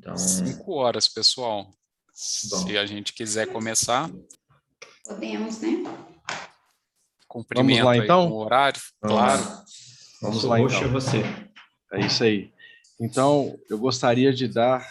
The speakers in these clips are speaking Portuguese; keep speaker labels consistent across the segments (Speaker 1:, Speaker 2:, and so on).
Speaker 1: Então,
Speaker 2: 5 horas, pessoal.
Speaker 1: bom.
Speaker 2: Se a gente quiser começar.
Speaker 3: Podemos, né?
Speaker 2: Cumprimento
Speaker 4: Vamos lá,
Speaker 2: aí com
Speaker 4: então?
Speaker 2: o horário,
Speaker 1: Vamos
Speaker 2: claro.
Speaker 1: lá. Vamos
Speaker 4: lá,
Speaker 1: roxo
Speaker 4: então.
Speaker 1: é você.
Speaker 4: É isso aí. Então, eu gostaria de dar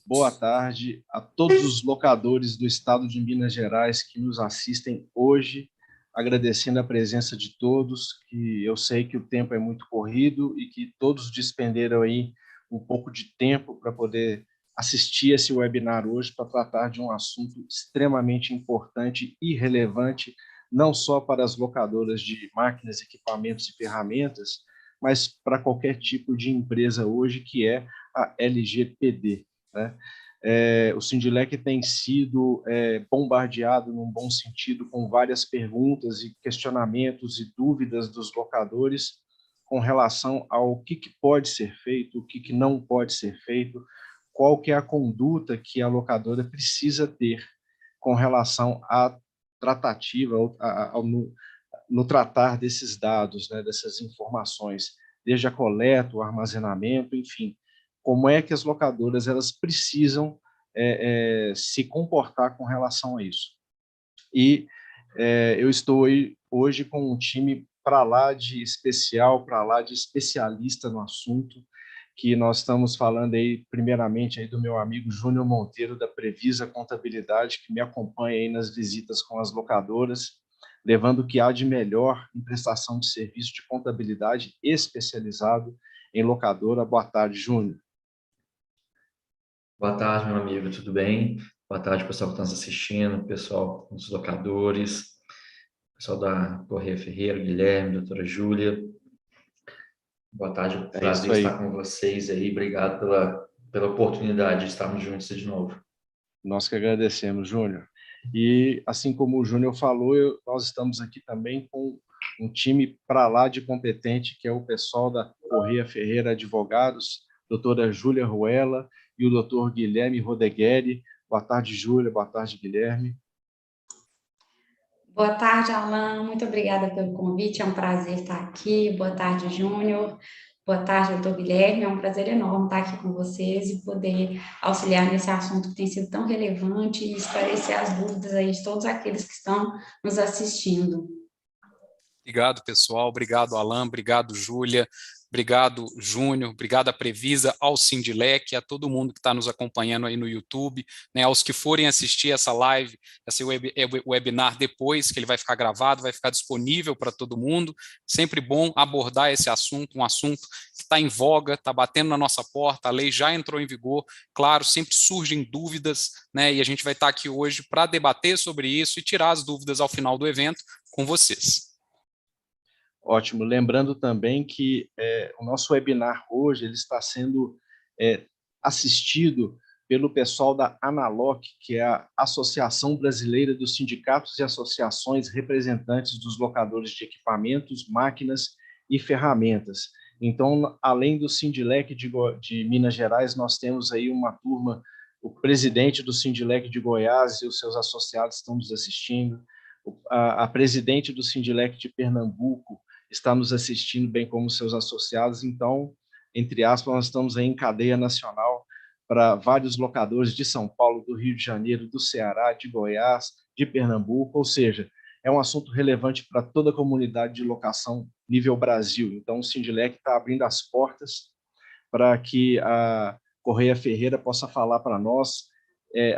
Speaker 4: boa tarde a todos os locadores do estado de Minas Gerais que nos assistem hoje, agradecendo a presença de todos, que eu sei que o tempo é muito corrido e que todos despenderam aí um pouco de tempo para poder assistir esse webinar hoje para tratar de um assunto extremamente importante e relevante, não só para as locadoras de máquinas, equipamentos e ferramentas, mas para qualquer tipo de empresa hoje, que é a LGPD, né? O Sindilec tem sido bombardeado, num bom sentido, com várias perguntas e questionamentos e dúvidas dos locadores com relação ao que pode ser feito, o que não pode ser feito, qual que é a conduta que a locadora precisa ter com relação à tratativa, no tratar desses dados, né, dessas informações, desde a coleta, o armazenamento, enfim, como é que as locadoras elas precisam se comportar com relação a isso. E eu estou hoje com um time para lá de especial, para lá de especialista no assunto, que nós estamos falando aí, primeiramente, aí do meu amigo Júnior Monteiro, da Previsa Contabilidade, que me acompanha aí nas visitas com as locadoras, levando o que há de melhor em prestação de serviço de contabilidade especializado em locadora. Boa tarde, Júnior.
Speaker 1: Boa tarde, meu amigo, tudo bem? Boa tarde, pessoal que está nos assistindo, pessoal dos locadores, pessoal da Correia Ferreira, Guilherme, doutora Júlia. Boa tarde, prazer estar com vocês aí. Obrigado pela oportunidade de estarmos juntos de novo.
Speaker 4: Nós que agradecemos, Júnior. E, assim como o Júnior falou, nós estamos aqui também com um time para lá de competente, que é o pessoal da Correia Ferreira Advogados, doutora Júlia Ruela e o doutor Guilherme Rodegueri. Boa tarde, Júlia. Boa tarde, Guilherme.
Speaker 3: Boa tarde, Alan. Muito obrigada pelo convite. É um prazer estar aqui. Boa tarde, Júnior. Boa tarde, doutor Guilherme. É um prazer enorme estar aqui com vocês e poder auxiliar nesse assunto que tem sido tão relevante e esclarecer as dúvidas aí de todos aqueles que estão nos assistindo.
Speaker 2: Obrigado, pessoal. Obrigado, Alan. Obrigado, Júlia. Obrigado, Júnior. Obrigado à Previsa, ao Sindilec, a todo mundo que está nos acompanhando aí no YouTube, né, aos que forem assistir essa live, esse webinar depois, que ele vai ficar gravado, vai ficar disponível para todo mundo. Sempre bom abordar esse assunto, um assunto que está em voga, está batendo na nossa porta, a lei já entrou em vigor. Claro, sempre surgem dúvidas, né, e a gente vai estar aqui hoje para debater sobre isso e tirar as dúvidas ao final do evento com vocês.
Speaker 4: Ótimo. Lembrando também que o nosso webinar hoje ele está sendo assistido pelo pessoal da ANALOC, que é a Associação Brasileira dos Sindicatos e Associações Representantes dos Locadores de Equipamentos, Máquinas e Ferramentas. Então, além do Sindilec de Minas Gerais, nós temos aí uma turma, o presidente do Sindilec de Goiás e os seus associados estão nos assistindo, a presidente do Sindilec de Pernambuco está nos assistindo, bem como seus associados. Então, entre aspas, nós estamos aí em cadeia nacional para vários locadores de São Paulo, do Rio de Janeiro, do Ceará, de Goiás, de Pernambuco, ou seja, é um assunto relevante para toda a comunidade de locação nível Brasil. Então, o Sindilec está abrindo as portas para que a Correia Ferreira possa falar para nós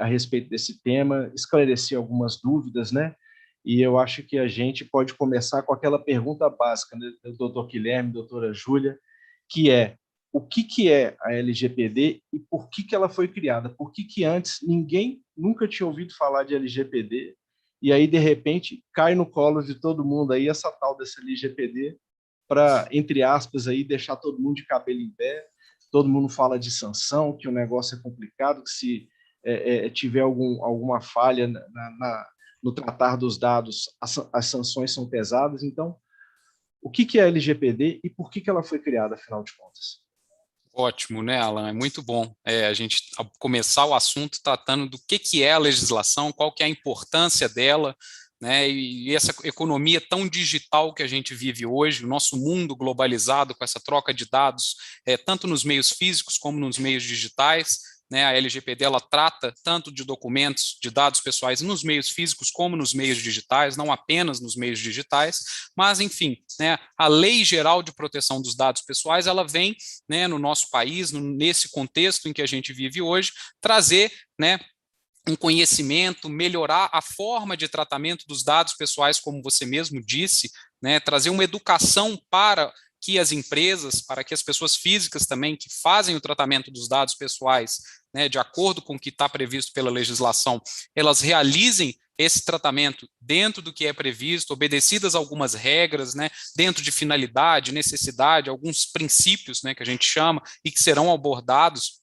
Speaker 4: a respeito desse tema, esclarecer algumas dúvidas, né? E eu acho que a gente pode começar com aquela pergunta básica, né, do doutor Guilherme, doutora Júlia, que é o que é a LGPD e por que ela foi criada? Por que antes ninguém nunca tinha ouvido falar de LGPD e aí, de repente, cai no colo de todo mundo aí essa tal dessa LGPD para, entre aspas, aí, deixar todo mundo de cabelo em pé, todo mundo fala de sanção, que o negócio é complicado, que se tiver alguma falha no tratar dos dados, as sanções são pesadas. Então, o que é a LGPD e por que ela foi criada, afinal de contas?
Speaker 2: Ótimo, né, Alan? É muito bom a gente começar o assunto tratando do que é a legislação, qual que é a importância dela, né, e essa economia tão digital que a gente vive hoje, o nosso mundo globalizado com essa troca de dados, tanto nos meios físicos como nos meios digitais, né, a LGPD ela trata tanto de documentos, de dados pessoais nos meios físicos como nos meios digitais, não apenas nos meios digitais, mas enfim, né, a Lei Geral de Proteção dos Dados Pessoais, ela vem, né, no nosso país, nesse contexto em que a gente vive hoje, trazer, né, um conhecimento, melhorar a forma de tratamento dos dados pessoais, como você mesmo disse, né, trazer uma educação para que as empresas, para que as pessoas físicas também que fazem o tratamento dos dados pessoais, né, de acordo com o que está previsto pela legislação, elas realizem esse tratamento dentro do que é previsto, obedecidas algumas regras, né, dentro de finalidade, necessidade, alguns princípios, né, que a gente chama, e que serão abordados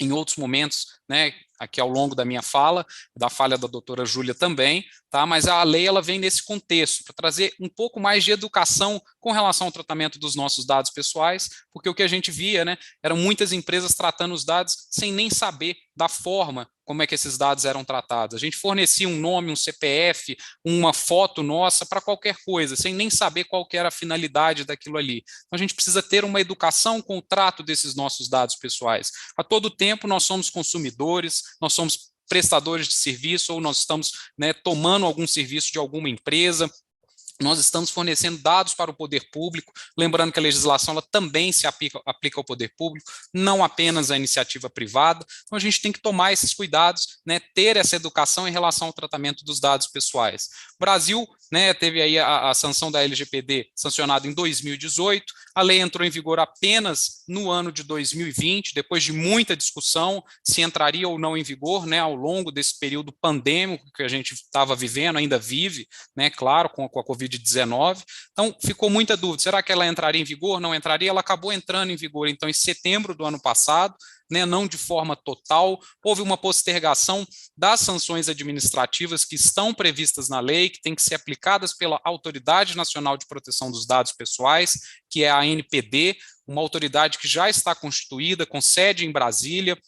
Speaker 2: em outros momentos, né, aqui ao longo da minha fala, da fala da doutora Júlia também, tá? Mas a lei ela vem nesse contexto, para trazer um pouco mais de educação com relação ao tratamento dos nossos dados pessoais, porque o que a gente via, né, eram muitas empresas tratando os dados sem nem saber da forma como é que esses dados eram tratados. A gente fornecia um nome, um CPF, uma foto nossa para qualquer coisa, sem nem saber qual que era a finalidade daquilo ali. Então a gente precisa ter uma educação com o trato desses nossos dados pessoais. A todo tempo nós somos consumidores, nós somos prestadores de serviço ou nós estamos, né, tomando algum serviço de alguma empresa, nós estamos fornecendo dados para o poder público, lembrando que a legislação ela também se aplica ao poder público, não apenas à iniciativa privada, então a gente tem que tomar esses cuidados, né, ter essa educação em relação ao tratamento dos dados pessoais. O Brasil, né, teve aí a sanção da LGPD sancionada em 2018, a lei entrou em vigor apenas no ano de 2020, depois de muita discussão se entraria ou não em vigor, né, ao longo desse período pandêmico que a gente estava vivendo, ainda vive, né, claro, com a Covid-19. Então, ficou muita dúvida, será que ela entraria em vigor? Não entraria? Ela acabou entrando em vigor, então, em setembro do ano passado, né, não de forma total, houve uma postergação das sanções administrativas que estão previstas na lei, que têm que ser aplicadas pela Autoridade Nacional de Proteção dos Dados Pessoais, que é a ANPD, uma autoridade que já está constituída, com sede em Brasília,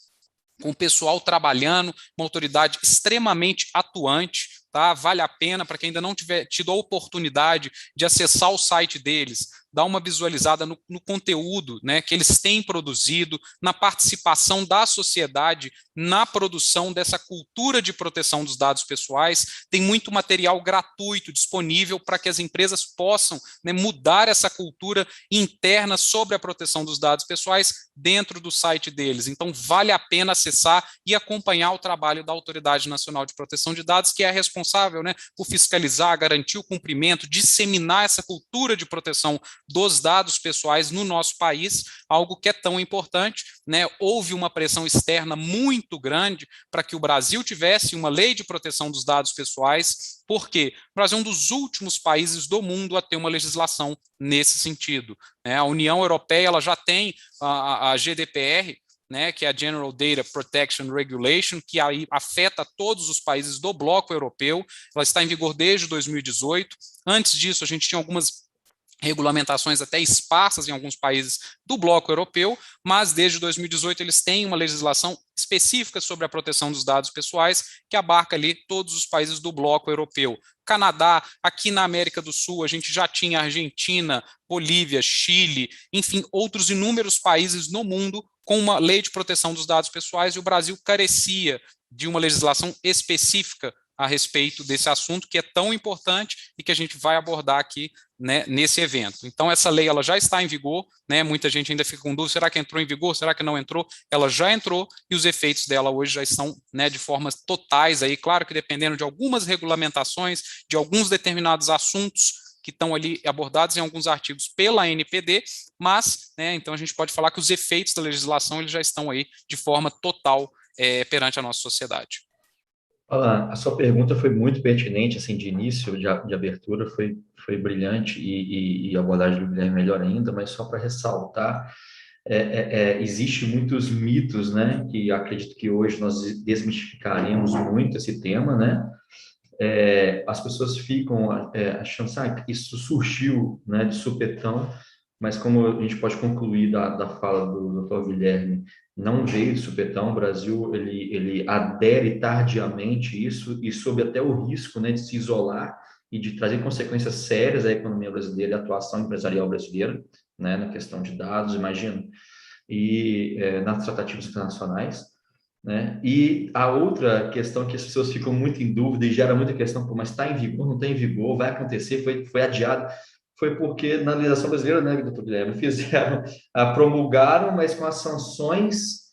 Speaker 2: com o pessoal trabalhando, uma autoridade extremamente atuante, tá? Vale a pena para quem ainda não tiver tido a oportunidade de acessar o site deles, dar uma visualizada no conteúdo, né, que eles têm produzido, na participação da sociedade, na produção dessa cultura de proteção dos dados pessoais. Tem muito material gratuito disponível para que as empresas possam, né, mudar essa cultura interna sobre a proteção dos dados pessoais dentro do site deles. Então, vale a pena acessar e acompanhar o trabalho da Autoridade Nacional de Proteção de Dados, que é a responsável, né, por fiscalizar, garantir o cumprimento, disseminar essa cultura de proteção dos dados pessoais no nosso país, algo que é tão importante, né? Houve uma pressão externa muito grande para que o Brasil tivesse uma lei de proteção dos dados pessoais, porque o Brasil é um dos últimos países do mundo a ter uma legislação nesse sentido, né? A União Europeia ela já tem a GDPR, né, que é a General Data Protection Regulation, que aí afeta todos os países do bloco europeu. Ela está em vigor desde 2018. Antes disso, a gente tinha algumas regulamentações até esparsas em alguns países do bloco europeu, mas desde 2018 eles têm uma legislação específica sobre a proteção dos dados pessoais que abarca ali todos os países do bloco europeu. Canadá, aqui na América do Sul, a gente já tinha Argentina, Bolívia, Chile, enfim, outros inúmeros países no mundo com uma lei de proteção dos dados pessoais, e o Brasil carecia de uma legislação específica a respeito desse assunto que é tão importante e que a gente vai abordar aqui, né, nesse evento. Então, essa lei ela já está em vigor, né, muita gente ainda fica com dúvida, será que entrou em vigor, será que não entrou? Ela já entrou e os efeitos dela hoje já estão, né, de formas totais, aí, claro que dependendo de algumas regulamentações, de alguns determinados assuntos que estão ali abordados em alguns artigos pela ANPD, mas, né, então a gente pode falar que os efeitos da legislação eles já estão aí de forma total perante a nossa sociedade.
Speaker 1: A sua pergunta foi muito pertinente, assim, de início, de abertura, foi brilhante e a abordagem do Guilherme melhor ainda, mas só para ressaltar, existe muitos mitos, né, que acredito que hoje nós desmistificaremos muito esse tema, né, as pessoas ficam achando, isso surgiu, né, de supetão, mas como a gente pode concluir da fala do Dr. Guilherme, não veio de supetão. O Brasil ele adere tardiamente isso e sob até o risco, né, de se isolar e de trazer consequências sérias à economia brasileira e à atuação empresarial brasileira, né, na questão de dados, imagino, e nas tratativas internacionais, né? E a outra questão que as pessoas ficam muito em dúvida e gera muita questão, mas está em vigor, não está em vigor, vai acontecer, foi adiado, foi porque na legislação brasileira, né, doutor Guilherme, fizeram, promulgaram, mas com as sanções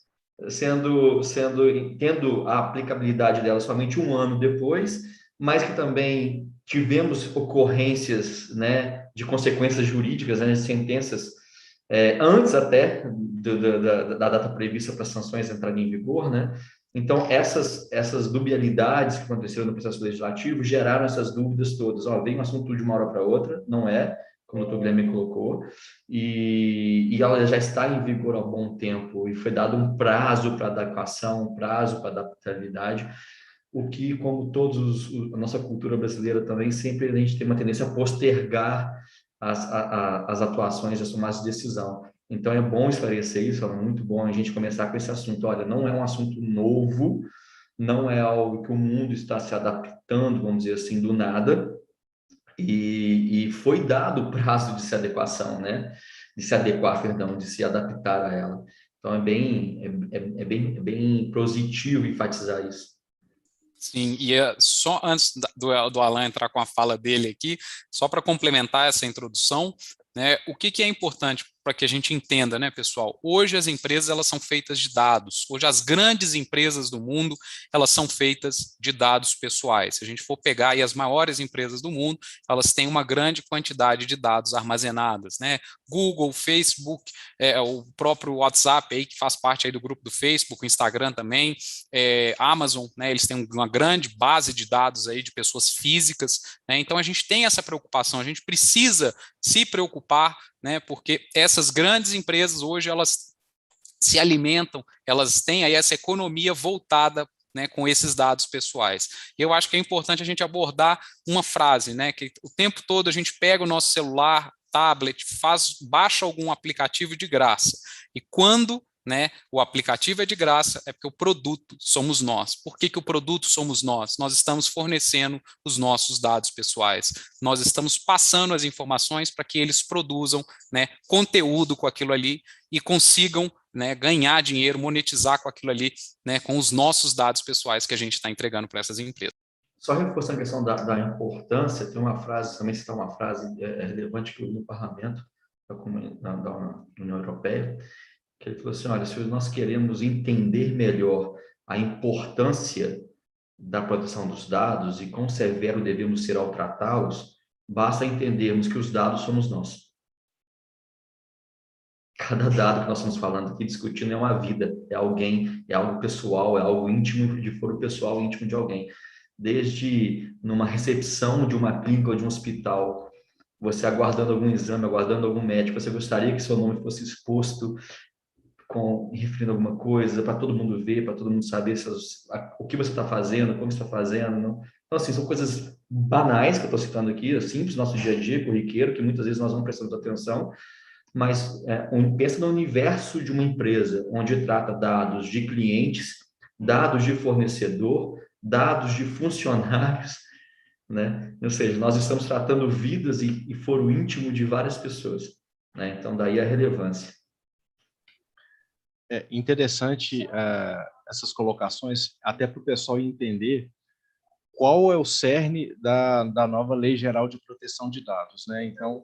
Speaker 1: tendo a aplicabilidade delas somente um ano depois, mas que também tivemos ocorrências, né, de consequências jurídicas, né, de sentenças antes até da data prevista para as sanções entrarem em vigor, né? Então, essas dubialidades que aconteceram no processo legislativo geraram essas dúvidas todas. Ó, vem um assunto de uma hora para outra, não é, como o Dr. Guilherme colocou, e ela já está em vigor há bom tempo, e foi dado um prazo para adequação, um prazo para adaptabilidade, o que, como a nossa cultura brasileira também, sempre a gente tem uma tendência a postergar as atuações, as tomadas de decisão. Então, é bom esclarecer isso, é muito bom a gente começar com esse assunto. Olha, não é um assunto novo, não é algo que o mundo está se adaptando, vamos dizer assim, do nada, e foi dado o prazo de se adequação, né? De se adequar, perdão, de se adaptar a ela. Então, é bem positivo enfatizar isso.
Speaker 2: Sim, e só antes do Alan entrar com a fala dele aqui, só para complementar essa introdução, né, o que é importante para que a gente entenda, né, pessoal? Hoje as empresas elas são feitas de dados. Hoje as grandes empresas do mundo elas são feitas de dados pessoais. Se a gente for pegar aí as maiores empresas do mundo, elas têm uma grande quantidade de dados armazenadas, né? Google, Facebook, o próprio WhatsApp aí que faz parte aí do grupo do Facebook, o Instagram também, Amazon, né? Eles têm uma grande base de dados aí de pessoas físicas, né? Então a gente tem essa preocupação, a gente precisa se preocupar, né, porque essas grandes empresas hoje elas se alimentam, elas têm aí essa economia voltada, né, com esses dados pessoais. Eu acho que é importante a gente abordar uma frase, né, que o tempo todo a gente pega o nosso celular, tablet, baixa algum aplicativo de graça, e quando, né, o aplicativo é de graça, é porque o produto somos nós. Por que o produto somos nós? Nós estamos fornecendo os nossos dados pessoais, nós estamos passando as informações para que eles produzam, né, conteúdo com aquilo ali e consigam, né, ganhar dinheiro, monetizar com aquilo ali, né, com os nossos dados pessoais que a gente está entregando para essas empresas.
Speaker 1: Só reforçando a questão da importância, tem uma frase, também citar uma frase relevante que eu li no parlamento da União Europeia, que ele falou assim, olha, se nós queremos entender melhor a importância da proteção dos dados e quão severo devemos ser ao tratá-los, basta entendermos que os dados somos nós. Cada dado que nós estamos falando aqui, discutindo, é uma vida, é alguém, é algo pessoal, é algo íntimo de foro pessoal, íntimo de alguém. Desde numa recepção de uma clínica ou de um hospital, você aguardando algum exame, aguardando algum médico, você gostaria que seu nome fosse exposto referindo alguma coisa, para todo mundo ver, para todo mundo saber o que você está fazendo, como está fazendo. Não? Então, assim, são coisas banais que eu estou citando aqui, simples, nosso dia a dia, corriqueiro, que muitas vezes nós não prestamos atenção, mas pensa no universo de uma empresa, onde trata dados de clientes, dados de fornecedor, dados de funcionários, né? Ou seja, nós estamos tratando vidas e foro íntimo de várias pessoas, né? Então, daí a relevância.
Speaker 4: É interessante essas colocações, até para o pessoal entender qual é o cerne da nova Lei Geral de Proteção de Dados, né? Então,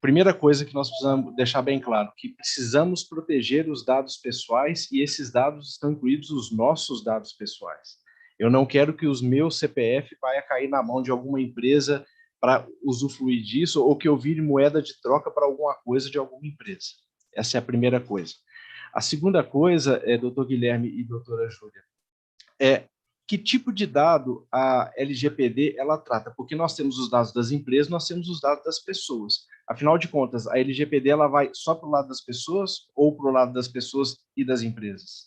Speaker 4: primeira coisa que nós precisamos deixar bem claro, que precisamos proteger os dados pessoais e esses dados estão incluídos os nossos dados pessoais. Eu não quero que os meus CPF vai cair na mão de alguma empresa para usufruir disso ou que eu vire moeda de troca para alguma coisa de alguma empresa. Essa é a primeira coisa. A segunda coisa, doutor Guilherme e doutora Júlia, que tipo de dado a LGPD ela trata? Porque nós temos os dados das empresas, nós temos os dados das pessoas. Afinal de contas, a LGPD ela vai só para o lado das pessoas ou para o lado das pessoas e das empresas?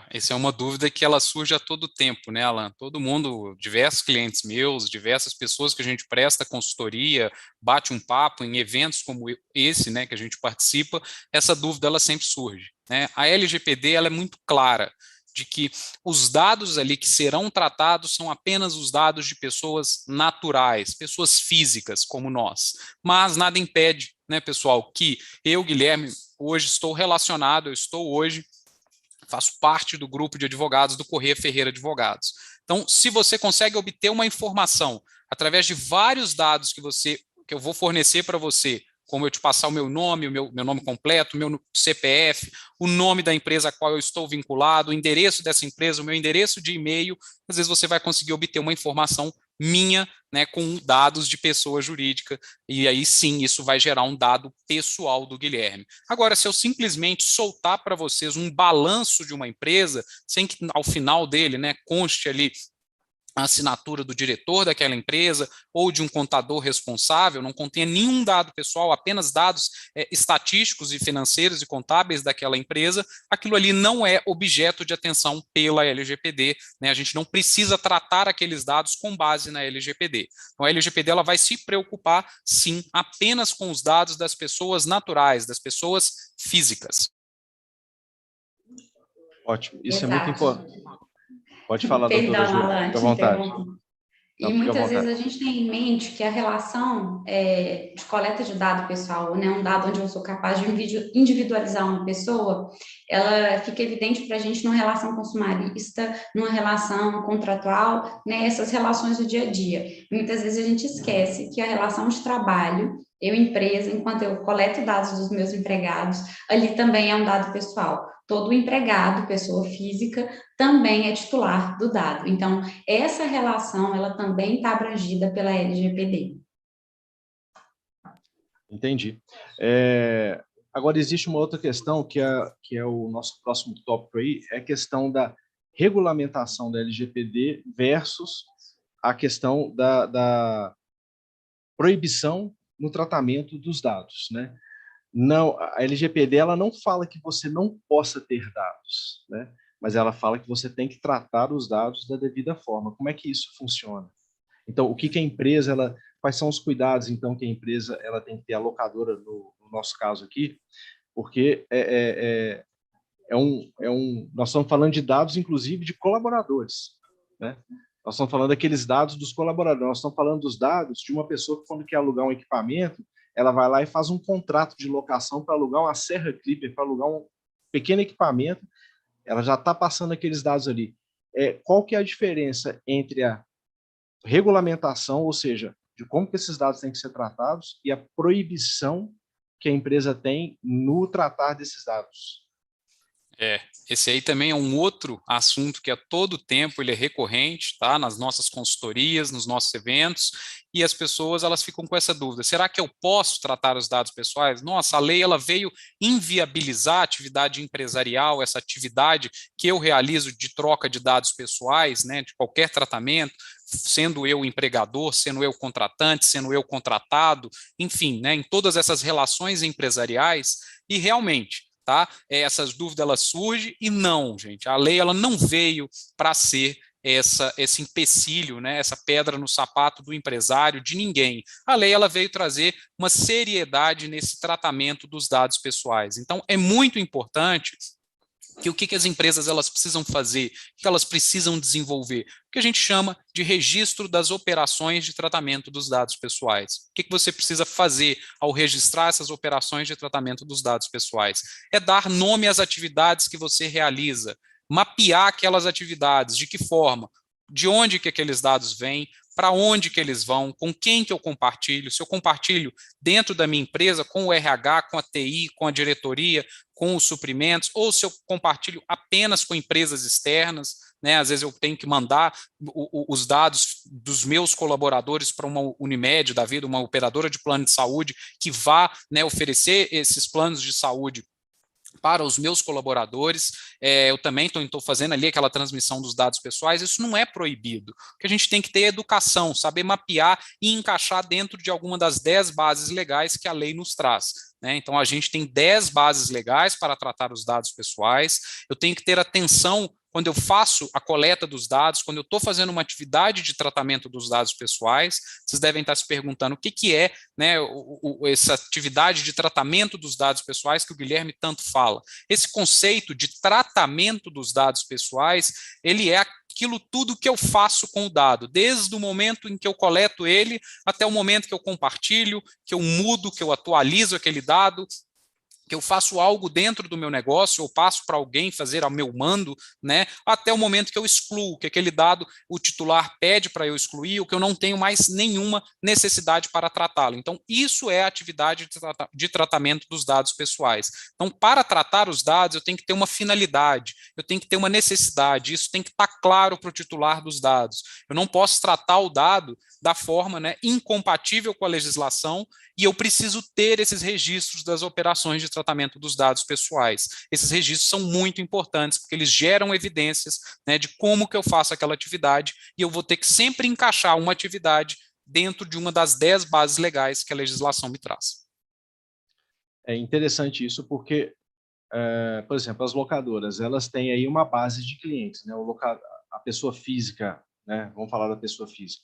Speaker 2: Essa é uma dúvida que ela surge a todo tempo, né, Alan? Todo mundo, diversos clientes meus, diversas pessoas que a gente presta consultoria, bate um papo em eventos como esse, né, que a gente participa, essa dúvida ela sempre surge, né? A LGPD ela é muito clara de que os dados ali que serão tratados são apenas os dados de pessoas naturais, pessoas físicas como nós. Mas nada impede, né, pessoal, que eu, Guilherme, hoje estou relacionado, eu estou hoje faço parte do grupo de advogados do Corrêa Ferreira Advogados. Então, se você consegue obter uma informação através de vários dados que eu vou fornecer para você, como eu te passar o meu nome, meu nome completo, o meu CPF, o nome da empresa a qual eu estou vinculado, o endereço dessa empresa, o meu endereço de e-mail, às vezes você vai conseguir obter uma informação minha, né, com dados de pessoa jurídica, e aí sim, isso vai gerar um dado pessoal do Guilherme. Agora, se eu simplesmente soltar para vocês um balanço de uma empresa, sem que ao final dele, né, conste ali a assinatura do diretor daquela empresa ou de um contador responsável, não contenha nenhum dado pessoal, apenas dados estatísticos e financeiros e contábeis daquela empresa, aquilo ali não é objeto de atenção pela LGPD, né? A gente não precisa tratar aqueles dados com base na LGPD. Então, a LGPD ela vai se preocupar, sim, apenas com os dados das pessoas naturais, das pessoas físicas.
Speaker 4: Ótimo, isso é muito
Speaker 3: Exato.
Speaker 4: importante. Pode falar, doutora
Speaker 3: Perdão,
Speaker 4: Júlia,
Speaker 3: Alan,
Speaker 4: fica à
Speaker 3: te
Speaker 4: vontade.
Speaker 3: interrompo.
Speaker 4: Não,
Speaker 3: E
Speaker 4: fica à
Speaker 3: muitas vezes
Speaker 4: vontade.
Speaker 3: a gente tem em mente que a relação de coleta de dado pessoal, né, um dado onde eu sou capaz de individualizar uma pessoa, ela fica evidente para a gente numa relação consumarista, numa relação contratual, né, essas relações do dia a dia. Muitas vezes a gente esquece que a relação de trabalho, eu empresa, enquanto eu coleto dados dos meus empregados, ali também é um dado pessoal. Todo empregado, pessoa física, também é titular do dado. Então, essa relação, ela também está abrangida pela LGPD.
Speaker 4: Entendi. Agora, existe uma outra questão que é o nosso próximo tópico aí, é a questão da regulamentação da LGPD versus a questão da proibição no tratamento dos dados, né? Não, a LGPD ela não fala que você não possa ter dados, né? Mas ela fala que você tem que tratar os dados da devida forma. Como é que isso funciona? Então, o que a empresa, quais são os cuidados, então, que a empresa ela tem que ter, a locadora, no nosso caso aqui, porque nós estamos falando de dados, inclusive, de colaboradores, né? Nós estamos falando daqueles dados dos colaboradores, nós estamos falando dos dados de uma pessoa que, quando quer alugar um equipamento, ela vai lá e faz um contrato de locação para alugar uma serra clipper, para alugar um pequeno equipamento, ela já está passando aqueles dados ali. Qual que é a diferença entre a regulamentação, ou seja, de como que esses dados têm que ser tratados, e a proibição que a empresa tem no tratar desses dados?
Speaker 2: Esse aí também é um outro assunto que a todo tempo ele é recorrente, tá? Nas nossas consultorias, nos nossos eventos, e as pessoas elas ficam com essa dúvida: será que eu posso tratar os dados pessoais? Nossa, a lei ela veio inviabilizar a atividade empresarial, essa atividade que eu realizo de troca de dados pessoais, né? De qualquer tratamento, sendo eu empregador, sendo eu contratante, sendo eu contratado, enfim, né? Em todas essas relações empresariais, e realmente. Tá? Essas dúvidas elas surgem e não, gente, a lei ela não veio para ser esse empecilho, né, essa pedra no sapato do empresário, de ninguém. A lei ela veio trazer uma seriedade nesse tratamento dos dados pessoais. Então, é muito importante que o que as empresas elas precisam fazer, o que elas precisam desenvolver, o que a gente chama de registro das operações de tratamento dos dados pessoais. O que você precisa fazer ao registrar essas operações de tratamento dos dados pessoais? É dar nome às atividades que você realiza, mapear aquelas atividades, de que forma, de onde que aqueles dados vêm, para onde que eles vão, com quem que eu compartilho, se eu compartilho dentro da minha empresa, com o RH, com a TI, com a diretoria, com os suprimentos, ou se eu compartilho apenas com empresas externas, né? Às vezes eu tenho que mandar os dados dos meus colaboradores para uma Unimed da vida, uma operadora de plano de saúde, que vá, né, oferecer esses planos de saúde para os meus colaboradores, eu também estou fazendo ali aquela transmissão dos dados pessoais, isso não é proibido. O que a gente tem que ter é educação, saber mapear e encaixar dentro de alguma das 10 bases legais que a lei nos traz. Então, a gente tem 10 bases legais para tratar os dados pessoais, eu tenho que ter atenção quando eu faço a coleta dos dados, quando eu estou fazendo uma atividade de tratamento dos dados pessoais. Vocês devem estar se perguntando o que é, né, essa atividade de tratamento dos dados pessoais que o Guilherme tanto fala. Esse conceito de tratamento dos dados pessoais, ele é aquilo tudo que eu faço com o dado, desde o momento em que eu coleto ele até o momento que eu compartilho, que eu mudo, que eu atualizo aquele dado, que eu faço algo dentro do meu negócio, ou passo para alguém fazer ao meu mando, né, até o momento que eu excluo, que aquele dado o titular pede para eu excluir, ou que eu não tenho mais nenhuma necessidade para tratá-lo. Então, isso é a atividade de tratamento dos dados pessoais. Então, para tratar os dados, eu tenho que ter uma finalidade, eu tenho que ter uma necessidade, isso tem que estar claro para o titular dos dados. Eu não posso tratar o dado da forma, né, incompatível com a legislação, e eu preciso ter esses registros das operações de tratamento dos dados pessoais. Esses registros são muito importantes, porque eles geram evidências, né, de como que eu faço aquela atividade, e eu vou ter que sempre encaixar uma atividade dentro de uma das 10 bases legais que a legislação me traz.
Speaker 4: É interessante isso, porque, por exemplo, as locadoras, elas têm aí uma base de clientes, né? A pessoa física, né? Vamos falar da pessoa física.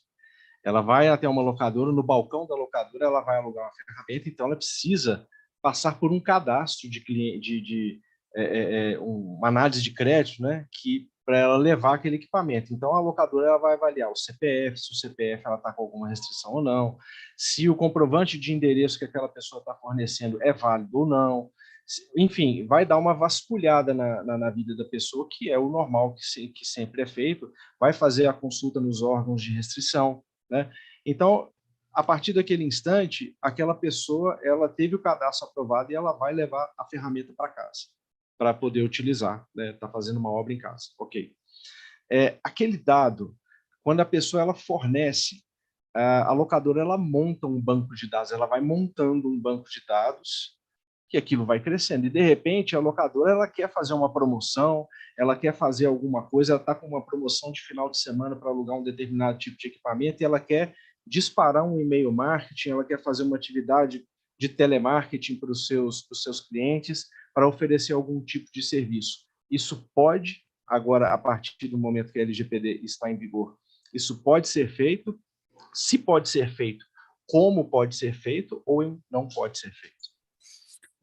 Speaker 4: Ela vai até uma locadora, no balcão da locadora, ela vai alugar uma ferramenta, então ela precisa passar por um cadastro de cliente, uma análise de crédito, né, que para ela levar aquele equipamento. Então, a locadora ela vai avaliar o CPF, se o CPF está com alguma restrição ou não, se o comprovante de endereço que aquela pessoa está fornecendo é válido ou não. Enfim, vai dar uma vasculhada na vida da pessoa, que é o normal que sempre é feito, vai fazer a consulta nos órgãos de restrição, né? Então, a partir daquele instante, aquela pessoa ela teve o cadastro aprovado e ela vai levar a ferramenta para casa, para poder utilizar, né? Está fazendo uma obra em casa. Ok. Aquele dado, quando a pessoa ela fornece, a locadora ela monta um banco de dados, ela vai montando um banco de dados, que aquilo vai crescendo. E, de repente, a locadora ela quer fazer uma promoção, ela quer fazer alguma coisa, ela está com uma promoção de final de semana para alugar um determinado tipo de equipamento e ela quer disparar um e-mail marketing, ela quer fazer uma atividade de telemarketing para os seus clientes, para oferecer algum tipo de serviço. Isso pode, agora, a partir do momento que a LGPD está em vigor, isso pode ser feito. Se pode ser feito, como pode ser feito ou não pode ser feito.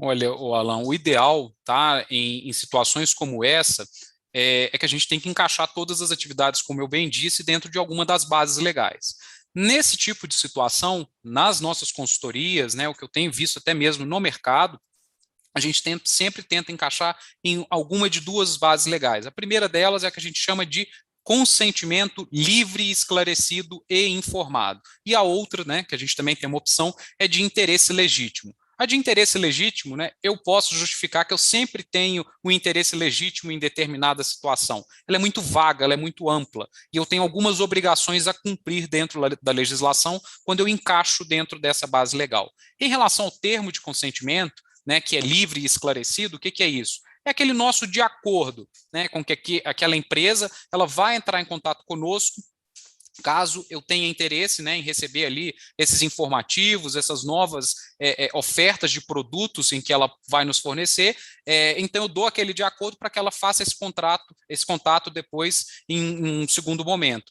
Speaker 2: Olha, Alan, o ideal, tá, em situações como essa, é que a gente tem que encaixar todas as atividades, como eu bem disse, dentro de alguma das bases legais. Nesse tipo de situação, nas nossas consultorias, né, o que eu tenho visto até mesmo no mercado, a gente sempre tenta encaixar em alguma de duas bases legais. A primeira delas é a que a gente chama de consentimento livre, esclarecido e informado. E a outra, né, que a gente também tem uma opção, é de interesse legítimo. A de interesse legítimo, né, eu posso justificar que eu sempre tenho um interesse legítimo em determinada situação. Ela é muito vaga, ela é muito ampla, e eu tenho algumas obrigações a cumprir dentro da legislação quando eu encaixo dentro dessa base legal. Em relação ao termo de consentimento, né, que é livre e esclarecido, o que é isso? É aquele nosso de acordo, né, com que aquela empresa ela vai entrar em contato conosco caso eu tenha interesse, né, em receber ali esses informativos, essas novas ofertas de produtos em que ela vai nos fornecer, então eu dou aquele de acordo para que ela faça esse contato depois em um segundo momento.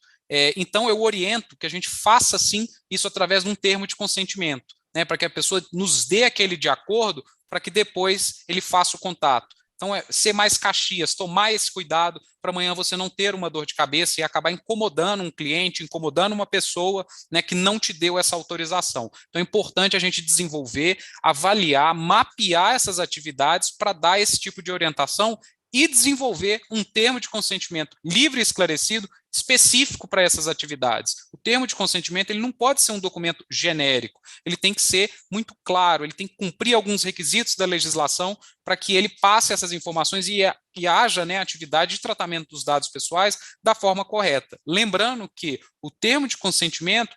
Speaker 2: Então eu oriento que a gente faça sim isso através de um termo de consentimento, né, para que a pessoa nos dê aquele de acordo para que depois ele faça o contato. Então, ser mais Caxias, tomar esse cuidado para amanhã você não ter uma dor de cabeça e acabar incomodando um cliente, incomodando uma pessoa, né, que não te deu essa autorização. Então, é importante a gente desenvolver, avaliar, mapear essas atividades para dar esse tipo de orientação e desenvolver um termo de consentimento livre e esclarecido específico para essas atividades. O termo de consentimento ele não pode ser um documento genérico, ele tem que ser muito claro, ele tem que cumprir alguns requisitos da legislação para que ele passe essas informações e haja, né, atividade de tratamento dos dados pessoais da forma correta. Lembrando que o termo de consentimento,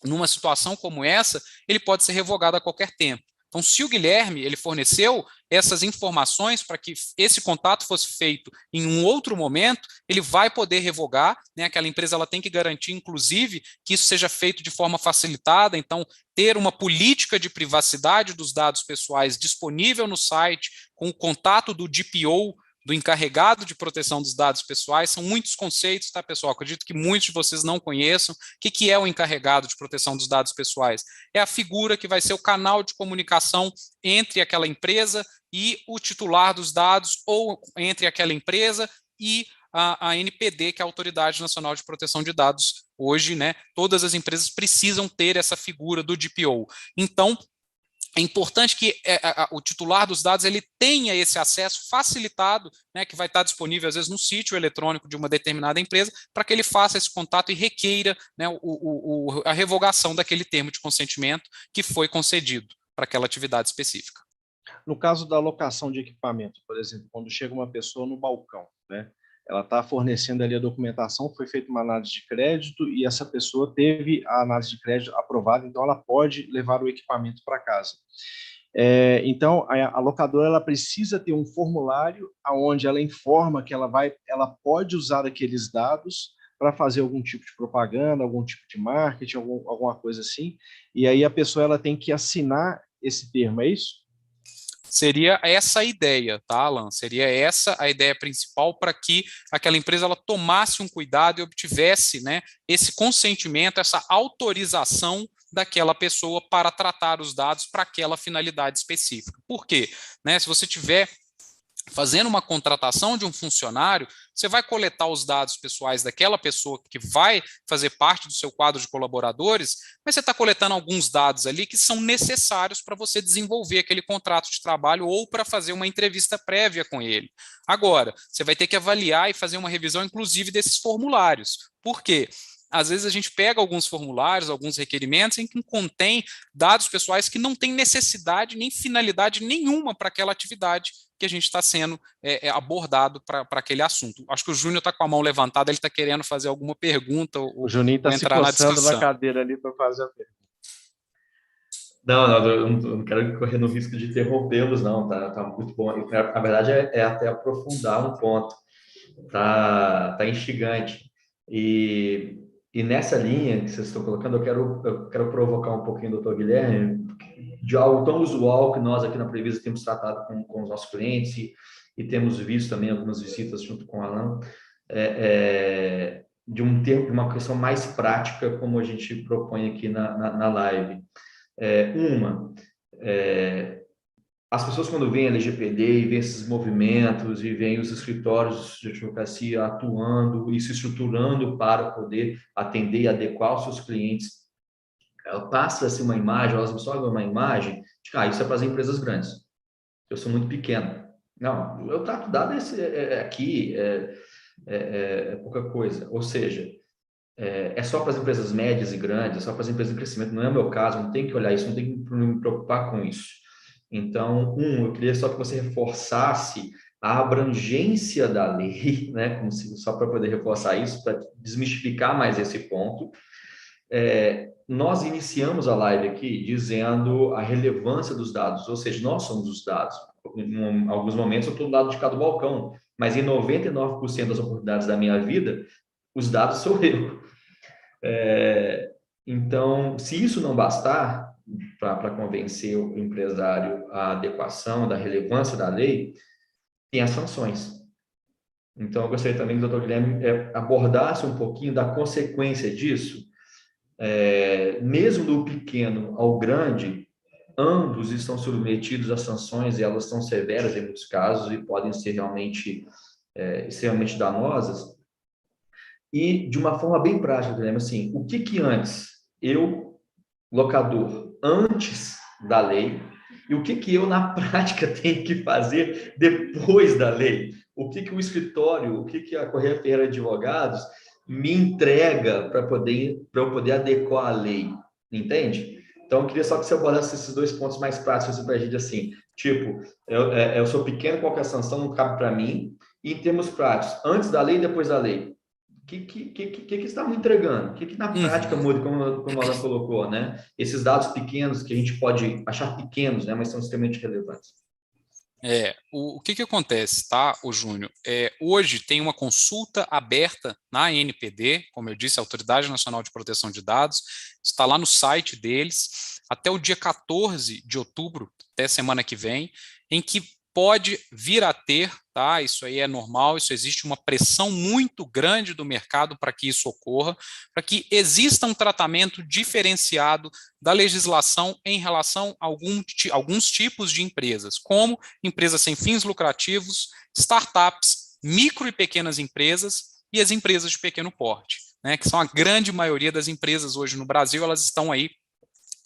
Speaker 2: numa situação como essa, ele pode ser revogado a qualquer tempo. Então, se o Guilherme ele forneceu essas informações para que esse contato fosse feito em um outro momento, ele vai poder revogar, né? Aquela empresa ela tem que garantir, inclusive, que isso seja feito de forma facilitada, então ter uma política de privacidade dos dados pessoais disponível no site, com o contato do DPO, do encarregado de proteção dos dados pessoais. São muitos conceitos, tá, pessoal? Acredito que muitos de vocês não conheçam. O que é o encarregado de proteção dos dados pessoais? É a figura que vai ser o canal de comunicação entre aquela empresa e o titular dos dados, ou entre aquela empresa e a ANPD, que é a Autoridade Nacional de Proteção de Dados. Hoje, né, todas as empresas precisam ter essa figura do DPO. Então, é importante que o titular dos dados ele tenha esse acesso facilitado, né, que vai estar disponível, às vezes, no sítio eletrônico de uma determinada empresa, para que ele faça esse contato e requeira, né, a revogação daquele termo de consentimento que foi concedido para aquela atividade específica.
Speaker 4: No caso da alocação de equipamento, por exemplo, quando chega uma pessoa no balcão, né, ela está fornecendo ali a documentação, foi feita uma análise de crédito e essa pessoa teve a análise de crédito aprovada, então ela pode levar o equipamento para casa. Então, a locadora ela precisa ter um formulário onde ela informa que ela pode usar aqueles dados para fazer algum tipo de propaganda, algum tipo de marketing, alguma coisa assim, e aí a pessoa ela tem que assinar esse termo, é isso?
Speaker 2: Seria essa a ideia, tá, Alan? Seria essa a ideia principal para que aquela empresa ela tomasse um cuidado e obtivesse, né, esse consentimento, essa autorização daquela pessoa para tratar os dados para aquela finalidade específica. Por quê? Né, se você tiver fazendo uma contratação de um funcionário, você vai coletar os dados pessoais daquela pessoa que vai fazer parte do seu quadro de colaboradores, mas você está coletando alguns dados ali que são necessários para você desenvolver aquele contrato de trabalho ou para fazer uma entrevista prévia com ele. Agora, você vai ter que avaliar e fazer uma revisão, inclusive, desses formulários. Por quê? Às vezes a gente pega alguns formulários, alguns requerimentos em que contém dados pessoais que não têm necessidade nem finalidade nenhuma para aquela atividade que a gente está sendo abordado para aquele assunto. Acho que o Júnior está com a mão levantada, ele está querendo fazer alguma pergunta ou
Speaker 4: o Juninho está se coçando na cadeira ali para fazer a pergunta.
Speaker 1: Não, eu não quero correr no risco de interrompê-los, não, tá muito bom. Na verdade, é até aprofundar um ponto, tá instigante. E nessa linha que vocês estão colocando, eu quero provocar um pouquinho o Dr. Guilherme, de algo tão usual que nós aqui na Previsa temos tratado com os nossos clientes e temos visto também algumas visitas junto com o Alan, de uma questão mais prática, como a gente propõe aqui na live. As pessoas quando veem a LGPD e veem esses movimentos e veem os escritórios de advocacia atuando e se estruturando para poder atender e adequar os seus clientes, passa-se uma imagem, elas absorvem uma imagem de isso é para as empresas grandes. Eu sou muito pequeno. Não, eu trato dado aqui, é pouca coisa. Ou seja, é só para as empresas médias e grandes, é só para as empresas em crescimento. Não é o meu caso, não tem que olhar isso, não tem que me preocupar com isso. Então, eu queria só que você reforçasse a abrangência da lei, né, só para poder reforçar isso, para desmistificar mais esse ponto. Nós iniciamos a live aqui dizendo a relevância dos dados, ou seja, nós somos os dados. Em alguns momentos eu estou do lado de cada balcão, mas em 99% das oportunidades da minha vida, os dados sou eu. Então, se isso não bastar para convencer o empresário a adequação da relevância da lei, tem as sanções. Então, eu gostaria também que o Dr. Guilherme abordasse um pouquinho da consequência disso. Mesmo do pequeno ao grande, ambos estão submetidos a sanções e elas são severas em muitos casos e podem ser realmente extremamente danosas. E de uma forma bem prática, Guilherme, assim, o que antes eu, locador, antes da lei, e o que eu na prática tenho que fazer depois da lei? O que o escritório, o que a Correia Ferreira Advogados me entrega para eu poder adequar a lei, entende? Então, eu queria só que você abordasse esses dois pontos mais práticos para a gente, assim, tipo, eu sou pequeno, qual que é a sanção, não cabe para mim, e em termos práticos, antes da lei e depois da lei, que estamos entregando? O que na prática muda, como ela colocou, né? Esses dados pequenos que a gente pode achar pequenos, né, mas são extremamente relevantes.
Speaker 2: O que acontece, tá, o Júnior? Hoje tem uma consulta aberta na ANPD, como eu disse, a Autoridade Nacional de Proteção de Dados, está lá no site deles, até o dia 14 de outubro, até semana que vem, em que pode vir a ter, tá? Isso aí é normal, isso existe uma pressão muito grande do mercado para que isso ocorra, para que exista um tratamento diferenciado da legislação em relação a alguns tipos de empresas, como empresas sem fins lucrativos, startups, micro e pequenas empresas e as empresas de pequeno porte, né? Que são a grande maioria das empresas hoje no Brasil, elas estão aí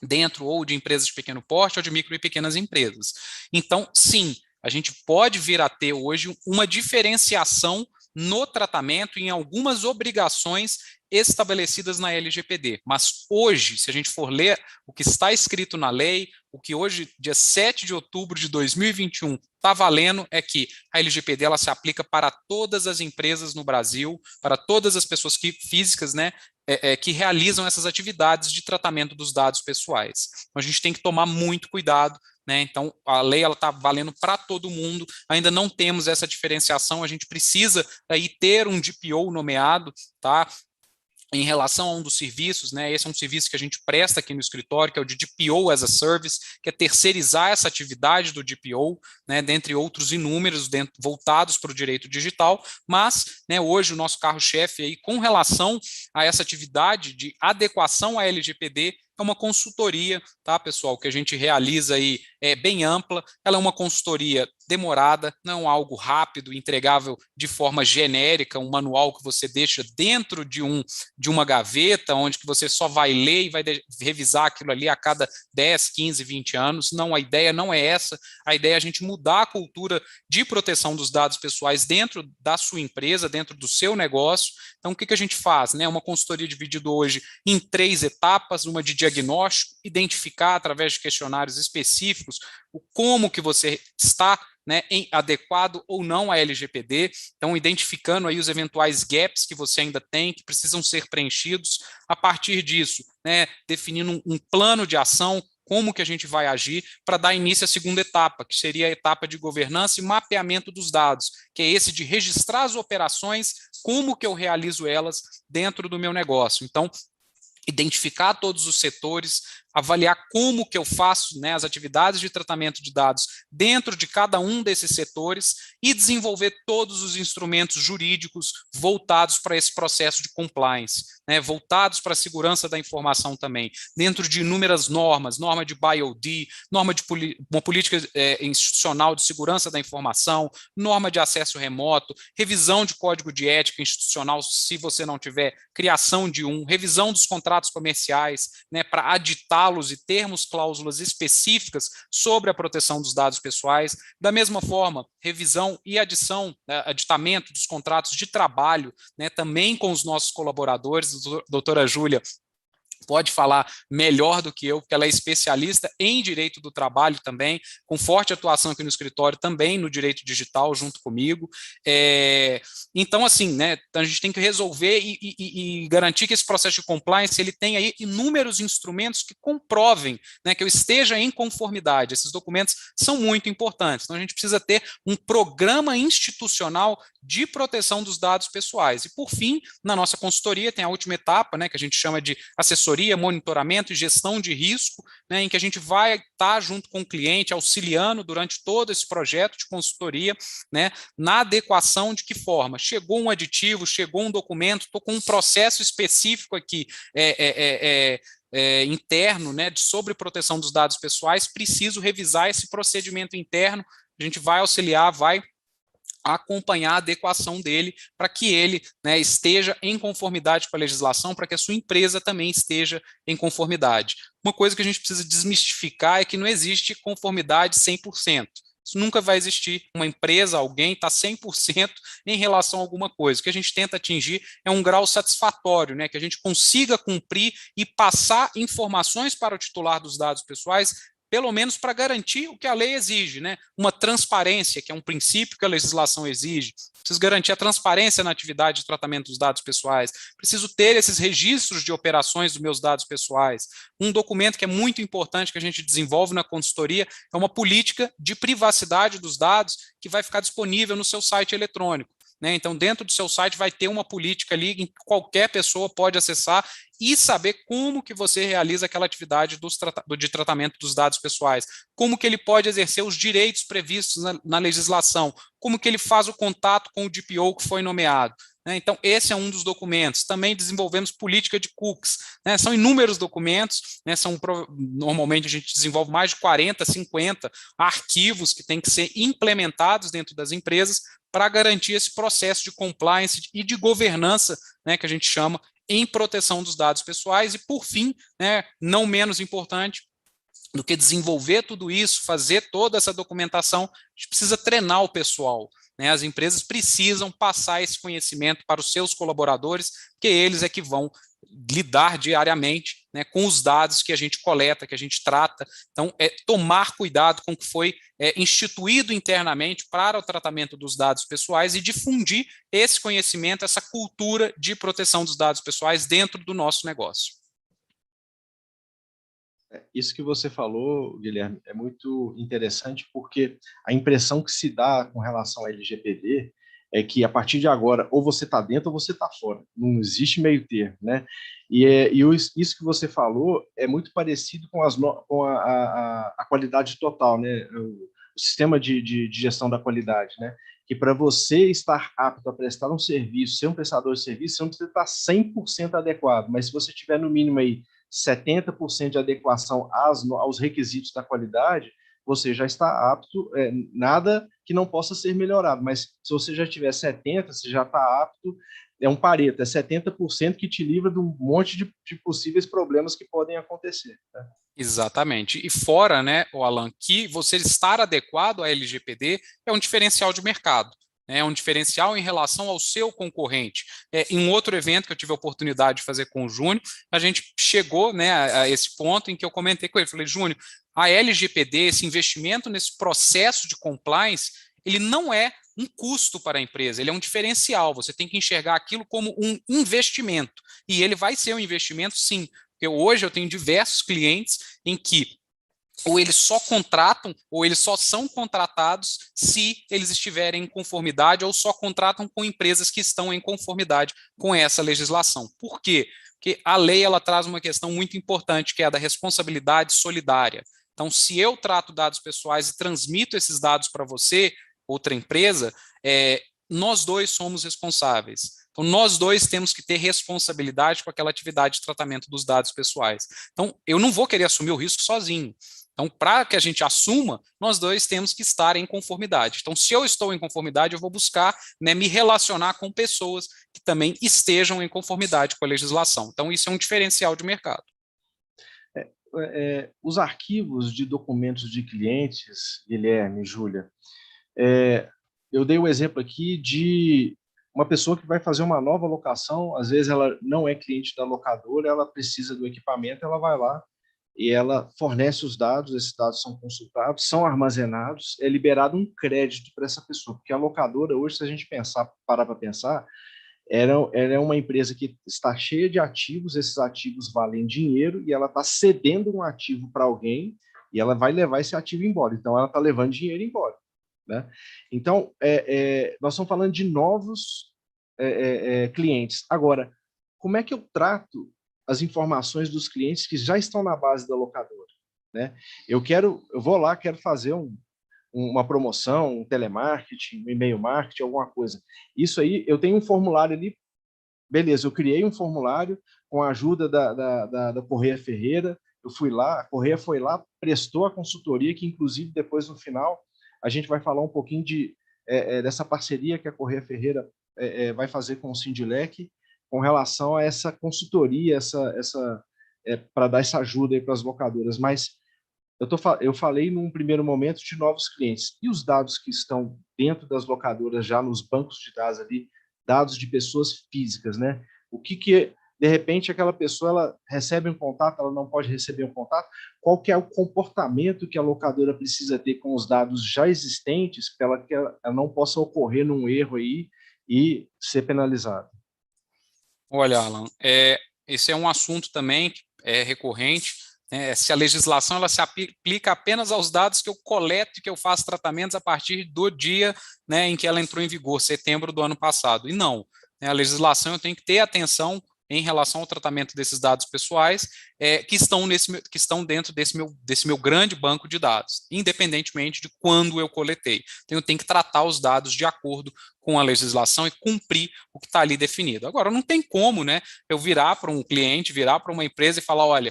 Speaker 2: dentro ou de empresas de pequeno porte ou de micro e pequenas empresas. Então, sim, a gente pode vir a ter hoje uma diferenciação no tratamento em algumas obrigações estabelecidas na LGPD. Mas hoje, se a gente for ler o que está escrito na lei, o que hoje, dia 7 de outubro de 2021, está valendo é que a LGPD ela se aplica para todas as empresas no Brasil, para todas as pessoas físicas, né, que realizam essas atividades de tratamento dos dados pessoais. Então, a gente tem que tomar muito cuidado, né? Então, a lei está valendo para todo mundo, ainda não temos essa diferenciação, a gente precisa aí ter um DPO nomeado, tá? Em relação a um dos serviços, né, esse é um serviço que a gente presta aqui no escritório, que é o de DPO as a Service, que é terceirizar essa atividade do DPO, né, dentre outros inúmeros voltados para o direito digital, mas, né, hoje o nosso carro-chefe aí com relação a essa atividade de adequação à LGPD é uma consultoria, tá, pessoal, que a gente realiza aí bem ampla. Ela é uma consultoria demorada, não algo rápido, entregável de forma genérica, um manual que você deixa dentro de uma gaveta, onde que você só vai ler e vai revisar aquilo ali a cada 10, 15, 20 anos. Não, a ideia não é essa. A ideia é a gente mudar a cultura de proteção dos dados pessoais dentro da sua empresa, dentro do seu negócio. Então, o que a gente faz? Né? Uma consultoria dividida hoje em 3 etapas, uma de diagnóstico, identificar através de questionários específicos o como que você está, né, adequado ou não à LGPD, então identificando aí os eventuais gaps que você ainda tem, que precisam ser preenchidos, a partir disso, né, definindo um plano de ação, como que a gente vai agir para dar início à segunda etapa, que seria a etapa de governança e mapeamento dos dados, que é esse de registrar as operações, como que eu realizo elas dentro do meu negócio. Então, identificar todos os setores, avaliar como que eu faço, né, as atividades de tratamento de dados dentro de cada um desses setores e desenvolver todos os instrumentos jurídicos voltados para esse processo de compliance, né, voltados para a segurança da informação também, dentro de inúmeras normas, norma de BIOD, norma de uma política institucional de segurança da informação, norma de acesso remoto, revisão de código de ética institucional, se você não tiver, criação de revisão dos contratos comerciais, né, para aditá-los e termos cláusulas específicas sobre a proteção dos dados pessoais. Da mesma forma, revisão e aditamento dos contratos de trabalho, né, também com os nossos colaboradores. A doutora Júlia pode falar melhor do que eu, porque ela é especialista em direito do trabalho também, com forte atuação aqui no escritório também no direito digital junto comigo. Então, assim, né, a gente tem que resolver e garantir que esse processo de compliance ele tem aí inúmeros instrumentos que comprovem, né, que eu esteja em conformidade. Esses documentos são muito importantes. Então, a gente precisa ter um programa institucional de proteção dos dados pessoais. E, por fim, na nossa consultoria tem a última etapa, né, que a gente chama de assessoria, monitoramento e gestão de risco, né, em que a gente vai estar junto com o cliente, auxiliando durante todo esse projeto de consultoria, né, na adequação de que forma. Chegou um aditivo, chegou um documento, estou com um processo específico aqui, interno, né, sobre proteção dos dados pessoais, preciso revisar esse procedimento interno, a gente vai auxiliar, vai acompanhar a adequação dele para que ele, né, esteja em conformidade com a legislação, para que a sua empresa também esteja em conformidade. Uma coisa que a gente precisa desmistificar é que não existe conformidade 100%. Isso nunca vai existir. Uma empresa, alguém está 100% em relação a alguma coisa. O que a gente tenta atingir é um grau satisfatório, né, que a gente consiga cumprir e passar informações para o titular dos dados pessoais pelo menos para garantir o que a lei exige, né? Uma transparência, que é um princípio que a legislação exige. Preciso garantir a transparência na atividade de tratamento dos dados pessoais. Preciso ter esses registros de operações dos meus dados pessoais. Um documento que é muito importante que a gente desenvolve na consultoria é uma política de privacidade dos dados que vai ficar disponível no seu site eletrônico. Então, dentro do seu site vai ter uma política ali em que qualquer pessoa pode acessar e saber como que você realiza aquela atividade de tratamento dos dados pessoais, como que ele pode exercer os direitos previstos na legislação, como que ele faz o contato com o DPO que foi nomeado. Então, esse é um dos documentos. Também desenvolvemos política de cookies. São inúmeros documentos, normalmente a gente desenvolve mais de 40, 50 arquivos que têm que ser implementados dentro das empresas para garantir esse processo de compliance e de governança, que a gente chama, em proteção dos dados pessoais. E, por fim, não menos importante do que desenvolver tudo isso, fazer toda essa documentação, a gente precisa treinar o pessoal. As empresas precisam passar esse conhecimento para os seus colaboradores, porque eles é que vão lidar diariamente com os dados que a gente coleta, que a gente trata. Então, tomar cuidado com o que foi instituído internamente para o tratamento dos dados pessoais e difundir esse conhecimento, essa cultura de proteção dos dados pessoais dentro do nosso negócio.
Speaker 4: Isso que você falou, Guilherme, é muito interessante, porque a impressão que se dá com relação ao LGPD é que, a partir de agora, ou você está dentro ou você está fora. Não existe meio termo, né? Isso que você falou é muito parecido com a qualidade total, né? O sistema de gestão da qualidade, né? Que para você estar apto a prestar um serviço, ser um prestador de serviço, você não precisa estar 100% adequado, mas se você tiver no mínimo aí 70% de adequação aos requisitos da qualidade, você já está apto, nada que não possa ser melhorado, mas se você já tiver 70%, você já está apto, é um Pareto, é 70% que te livra de um monte de possíveis problemas que podem acontecer. Né?
Speaker 2: Exatamente. E fora, Alan, que você estar adequado à LGPD é um diferencial de mercado. É um diferencial em relação ao seu concorrente. Em um outro evento que eu tive a oportunidade de fazer com o Júnior, a gente chegou a esse ponto em que eu comentei com ele, falei, Júnior, a LGPD, esse investimento nesse processo de compliance, ele não é um custo para a empresa, ele é um diferencial, você tem que enxergar aquilo como um investimento, e ele vai ser um investimento sim, porque hoje eu tenho diversos clientes em que ou eles só contratam, ou eles só são contratados se eles estiverem em conformidade, ou só contratam com empresas que estão em conformidade com essa legislação. Por quê? Porque a lei ela traz uma questão muito importante, que é a da responsabilidade solidária. Então, se eu trato dados pessoais e transmito esses dados para você, outra empresa, nós dois somos responsáveis. Então, nós dois temos que ter responsabilidade com aquela atividade de tratamento dos dados pessoais. Então, eu não vou querer assumir o risco sozinho. Então, para que a gente assuma, nós dois temos que estar em conformidade. Então, se eu estou em conformidade, eu vou buscar me relacionar com pessoas que também estejam em conformidade com a legislação. Então, isso é um diferencial de mercado.
Speaker 4: Os arquivos de documentos de clientes, Guilherme, Júlia, eu dei o exemplo aqui de uma pessoa que vai fazer uma nova locação, às vezes ela não é cliente da locadora, ela precisa do equipamento, ela vai lá e ela fornece os dados, esses dados são consultados, são armazenados, é liberado um crédito para essa pessoa, porque a locadora hoje, se a gente parar para pensar, ela é uma empresa que está cheia de ativos, esses ativos valem dinheiro e ela está cedendo um ativo para alguém e ela vai levar esse ativo embora, então ela está levando dinheiro embora. Né? Então, nós estamos falando de novos clientes. Agora, como é que eu trato as informações dos clientes que já estão na base da locadora? Né? Eu vou lá, quero fazer uma promoção, um telemarketing, um e-mail marketing, alguma coisa. Isso aí, eu tenho um formulário ali, beleza, eu criei um formulário com a ajuda da Correia Ferreira, eu fui lá, a Correia foi lá, prestou a consultoria, que inclusive depois no final a gente vai falar um pouquinho dessa parceria que a Correia Ferreira vai fazer com o Sindilec com relação a essa consultoria, para dar essa ajuda para as locadoras. Mas eu falei num primeiro momento de novos clientes. E os dados que estão dentro das locadoras, já nos bancos de dados ali, dados de pessoas físicas, né? O que de repente aquela pessoa ela recebe um contato, ela não pode receber um contato, qual que é o comportamento que a locadora precisa ter com os dados já existentes para que ela não possa ocorrer num erro aí e ser penalizada?
Speaker 2: Olha, Alan, esse é um assunto também que é recorrente, né? Se a legislação ela se aplica apenas aos dados que eu coleto e que eu faço tratamentos a partir do dia, né, em que ela entrou em vigor, setembro do ano passado. E não, né, a legislação eu tenho que ter atenção em relação ao tratamento desses dados pessoais que estão dentro desse meu grande banco de dados, independentemente de quando eu coletei. Então, eu tenho que tratar os dados de acordo com a legislação e cumprir o que está ali definido. Agora, não tem como, né, eu virar para um cliente, virar para uma empresa e falar, olha,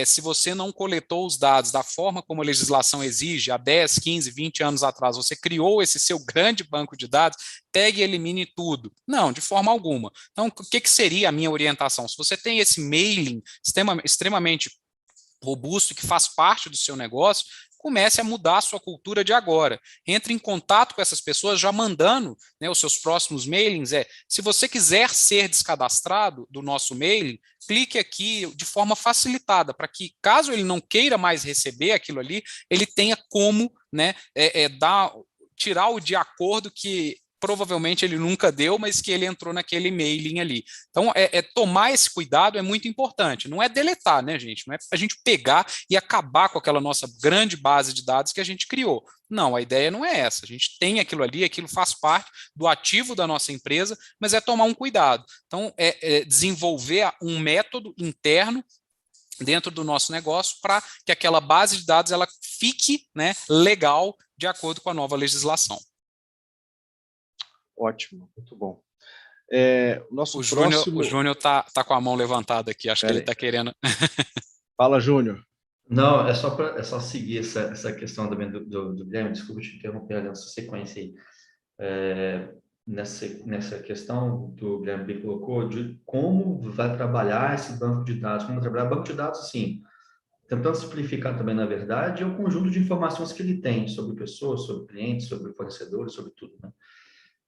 Speaker 2: se você não coletou os dados da forma como a legislação exige, há 10, 15, 20 anos atrás, você criou esse seu grande banco de dados, pegue e elimine tudo. Não, de forma alguma. Então, o que seria a minha orientação? Se você tem esse mailing extremamente robusto que faz parte do seu negócio, comece a mudar a sua cultura de agora. Entre em contato com essas pessoas já mandando, né, os seus próximos mailings. Se você quiser ser descadastrado do nosso mailing, clique aqui de forma facilitada, para que, caso ele não queira mais receber aquilo ali, ele tenha como, né, tirar o de acordo que provavelmente ele nunca deu, mas que ele entrou naquele mailing ali. Então, tomar esse cuidado é muito importante. Não é deletar, né, gente? Não é a gente pegar e acabar com aquela nossa grande base de dados que a gente criou. Não, a ideia não é essa. A gente tem aquilo ali, aquilo faz parte do ativo da nossa empresa, mas é tomar um cuidado. Então, desenvolver um método interno dentro do nosso negócio para que aquela base de dados ela fique, né, legal de acordo com a nova legislação.
Speaker 4: Ótimo, muito bom. Nosso
Speaker 2: O
Speaker 4: próximo...
Speaker 2: Júnior tá com a mão levantada aqui, acho que ele está querendo.
Speaker 4: Fala, Júnior.
Speaker 1: Não, é só seguir essa questão também do Guilherme, desculpa te interromper, nessa sequência aí. Nessa questão que o Guilherme bem colocou, de como vai trabalhar esse banco de dados, como trabalhar banco de dados, assim, tentando simplificar também, na verdade, é o conjunto de informações que ele tem sobre pessoas, sobre clientes, sobre fornecedores, sobre tudo, né?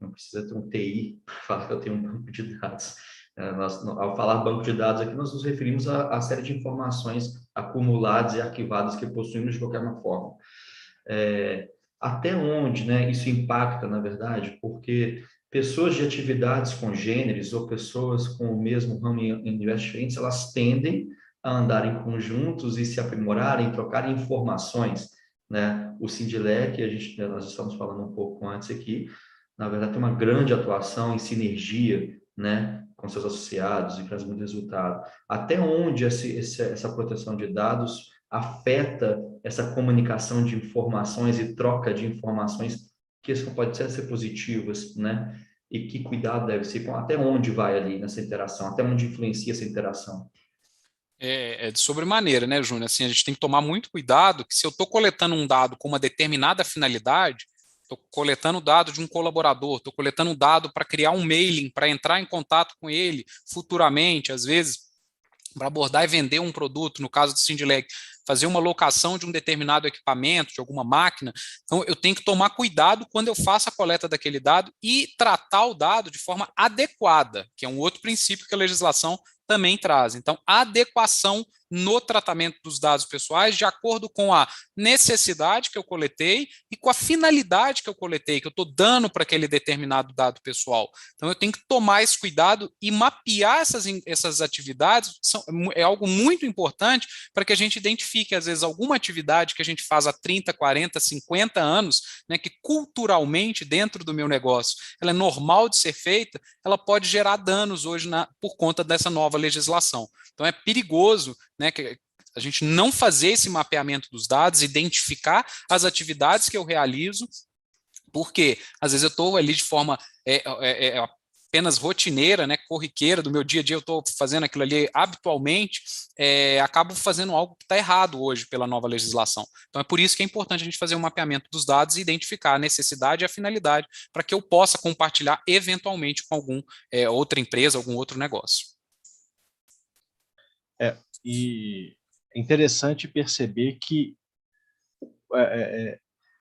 Speaker 1: Não precisa ter um TI para falar que eu tenho um banco de dados. Ao falar banco de dados aqui, nós nos referimos à série de informações acumuladas e arquivadas que possuímos de qualquer forma. Até onde, né, isso impacta, na verdade, porque pessoas de atividades congêneres ou pessoas com o mesmo ramo em universos diferentes, elas tendem a andar em conjuntos e se aprimorarem, trocarem informações, né? O Sindilec, nós estamos falando um pouco antes aqui, na verdade, tem uma grande atuação em sinergia, né, com seus associados e traz muito resultado. Até onde essa proteção de dados afeta essa comunicação de informações e troca de informações que isso pode ser positivas, né? E que cuidado deve ser, até onde vai ali nessa interação, até onde influencia essa interação.
Speaker 2: De sobremaneira, né, Júnior? Assim, a gente tem que tomar muito cuidado que se eu estou coletando um dado com uma determinada finalidade, estou coletando dado de um colaborador, estou coletando dado para criar um mailing, para entrar em contato com ele futuramente, às vezes, para abordar e vender um produto, no caso do Sindilec, fazer uma locação de um determinado equipamento, de alguma máquina. Então, eu tenho que tomar cuidado quando eu faço a coleta daquele dado e tratar o dado de forma adequada, que é um outro princípio que a legislação também traz. Então, a adequação no tratamento dos dados pessoais de acordo com a necessidade que eu coletei e com a finalidade que eu coletei, que eu estou dando para aquele determinado dado pessoal. Então, eu tenho que tomar esse cuidado e mapear essas atividades. É algo muito importante para que a gente identifique, às vezes, alguma atividade que a gente faz há 30, 40, 50 anos, né, que culturalmente, dentro do meu negócio, ela é normal de ser feita, ela pode gerar danos hoje por conta dessa nova legislação. Então, é perigoso, né, que a gente não fazer esse mapeamento dos dados, identificar as atividades que eu realizo, porque às vezes eu estou ali de forma apenas rotineira, né, corriqueira do meu dia a dia, eu estou fazendo aquilo ali habitualmente, acabo fazendo algo que está errado hoje pela nova legislação. Então é por isso que é importante a gente fazer um mapeamento dos dados e identificar a necessidade e a finalidade para que eu possa compartilhar eventualmente com outra empresa, algum outro negócio.
Speaker 4: E é interessante perceber que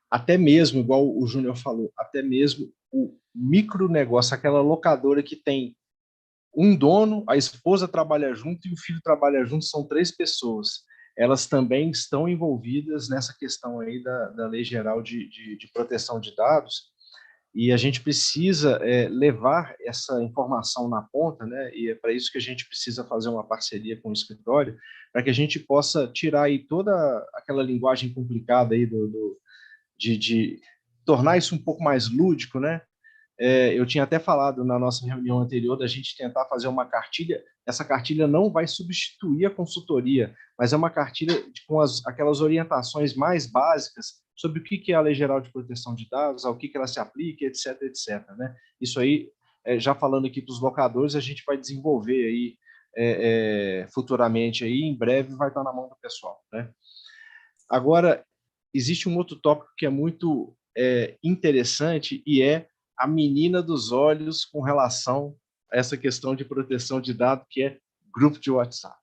Speaker 4: até mesmo, igual o Júnior falou, até mesmo o micronegócio, aquela locadora que tem um dono, a esposa trabalha junto e o filho trabalha junto, são 3 pessoas. Elas também estão envolvidas nessa questão aí da Lei Geral de Proteção de Dados, e a gente precisa levar essa informação na ponta, né? E é para isso que a gente precisa fazer uma parceria com o escritório, para que a gente possa tirar aí toda aquela linguagem complicada aí de tornar isso um pouco mais lúdico, né? Eu tinha até falado na nossa reunião anterior da gente tentar fazer uma cartilha. Essa cartilha não vai substituir a consultoria, mas é uma cartilha com aquelas orientações mais básicas sobre o que é a Lei Geral de Proteção de Dados, ao que ela se aplica, etc, etc, né? Isso aí, já falando aqui para os locadores, a gente vai desenvolver aí futuramente, aí, em breve vai estar na mão do pessoal, né? Agora, existe um outro tópico que é muito interessante e é a menina dos olhos com relação a essa questão de proteção de dados, que é grupo de WhatsApp.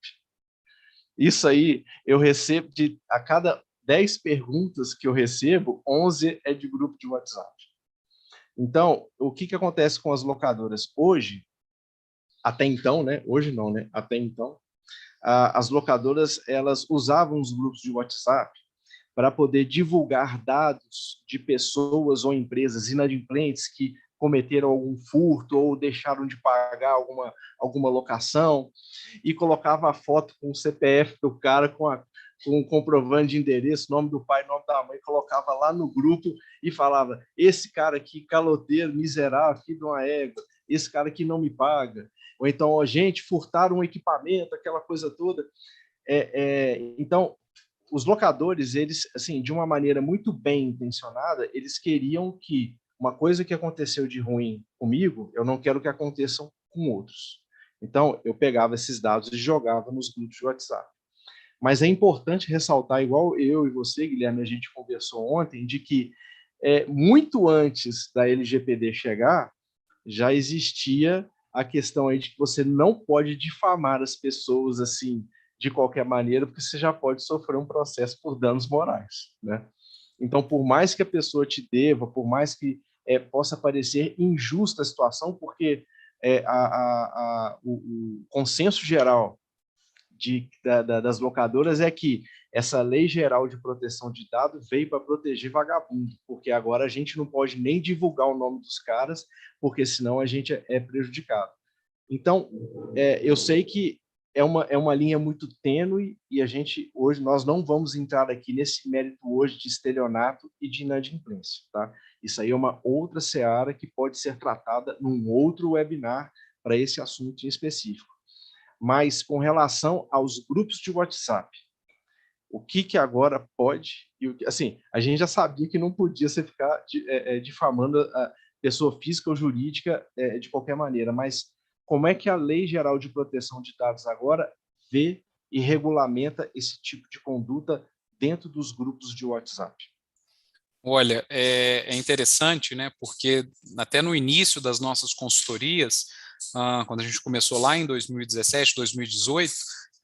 Speaker 4: Isso aí, eu recebo a cada 10 perguntas que eu recebo, 11 é de grupo de WhatsApp. Então, o que acontece com as locadoras? Hoje, até então, né? Hoje não, né? Até então, as locadoras, elas usavam os grupos de WhatsApp para poder divulgar dados de pessoas ou empresas inadimplentes que cometeram algum furto ou deixaram de pagar alguma locação, e colocava a foto com o CPF do cara, com um comprovante de endereço, nome do pai, nome da mãe, colocava lá no grupo e falava: esse cara aqui, caloteiro, miserável, filho de uma égua, esse cara aqui não me paga. Ou então, gente, furtaram um equipamento, aquela coisa toda. Então, os locadores, eles, assim, de uma maneira muito bem intencionada, eles queriam que uma coisa que aconteceu de ruim comigo, eu não quero que aconteçam com outros. Então, eu pegava esses dados e jogava nos grupos de WhatsApp. Mas é importante ressaltar, igual eu e você, Guilherme, a gente conversou ontem, de que muito antes da LGPD chegar, já existia a questão aí de que você não pode difamar as pessoas assim de qualquer maneira, porque você já pode sofrer um processo por danos morais, né? Então, por mais que a pessoa te deva, por mais que possa parecer injusta a situação, porque o consenso geral das locadoras é que essa Lei Geral de Proteção de Dados veio para proteger vagabundo, porque agora a gente não pode nem divulgar o nome dos caras, porque senão a gente é prejudicado. Então, eu sei que é uma linha muito tênue, e a gente, hoje, nós não vamos entrar aqui nesse mérito hoje de estelionato e de inadimplência, tá? Isso aí é uma outra seara que pode ser tratada num outro webinar para esse assunto em específico. Mas, com relação aos grupos de WhatsApp, o que agora pode, assim, a gente já sabia que não podia você ficar difamando a pessoa física ou jurídica de qualquer maneira, mas como é que a Lei Geral de Proteção de Dados agora vê e regulamenta esse tipo de conduta dentro dos grupos de WhatsApp?
Speaker 2: Olha, é interessante, né, porque até no início das nossas consultorias, quando a gente começou lá em 2017, 2018,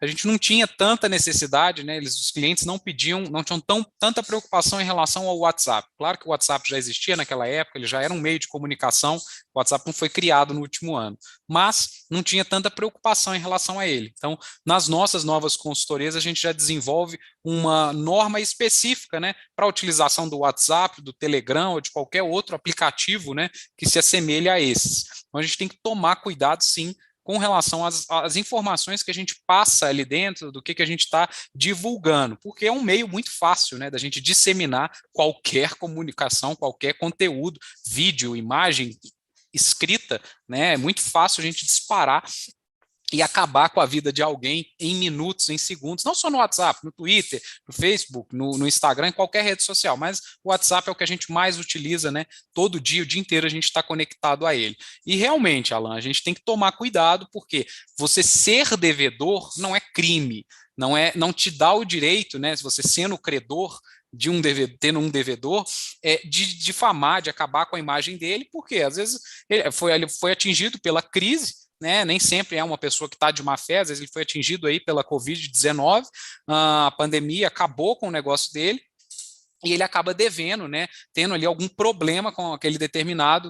Speaker 2: a gente não tinha tanta necessidade, né? Os clientes não tinham tanta preocupação em relação ao WhatsApp. Claro que o WhatsApp já existia naquela época, ele já era um meio de comunicação, o WhatsApp não foi criado no último ano, mas não tinha tanta preocupação em relação a ele. Então, nas nossas novas consultorias, a gente já desenvolve uma norma específica, né, para a utilização do WhatsApp, do Telegram ou de qualquer outro aplicativo, né, que se assemelhe a esses. Então, a gente tem que tomar cuidado, sim, com relação às informações que a gente passa ali dentro, do que a gente está divulgando, porque é um meio muito fácil, né, da gente disseminar qualquer comunicação, qualquer conteúdo, vídeo, imagem, escrita, né, é muito fácil a gente disparar e acabar com a vida de alguém em minutos, em segundos, não só no WhatsApp, no Twitter, no Facebook, no Instagram, em qualquer rede social, mas o WhatsApp é o que a gente mais utiliza, né? Todo dia, o dia inteiro a gente está conectado a ele. E realmente, Alan, a gente tem que tomar cuidado, porque você ser devedor não é crime, não te dá o direito, né? Se você sendo credor de tendo um devedor, de difamar, de acabar com a imagem dele, porque às vezes ele foi atingido pela crise, né, nem sempre é uma pessoa que está de má fé, às vezes ele foi atingido aí pela Covid-19, a pandemia acabou com o negócio dele, e ele acaba devendo, né, tendo ali algum problema com aquele determinado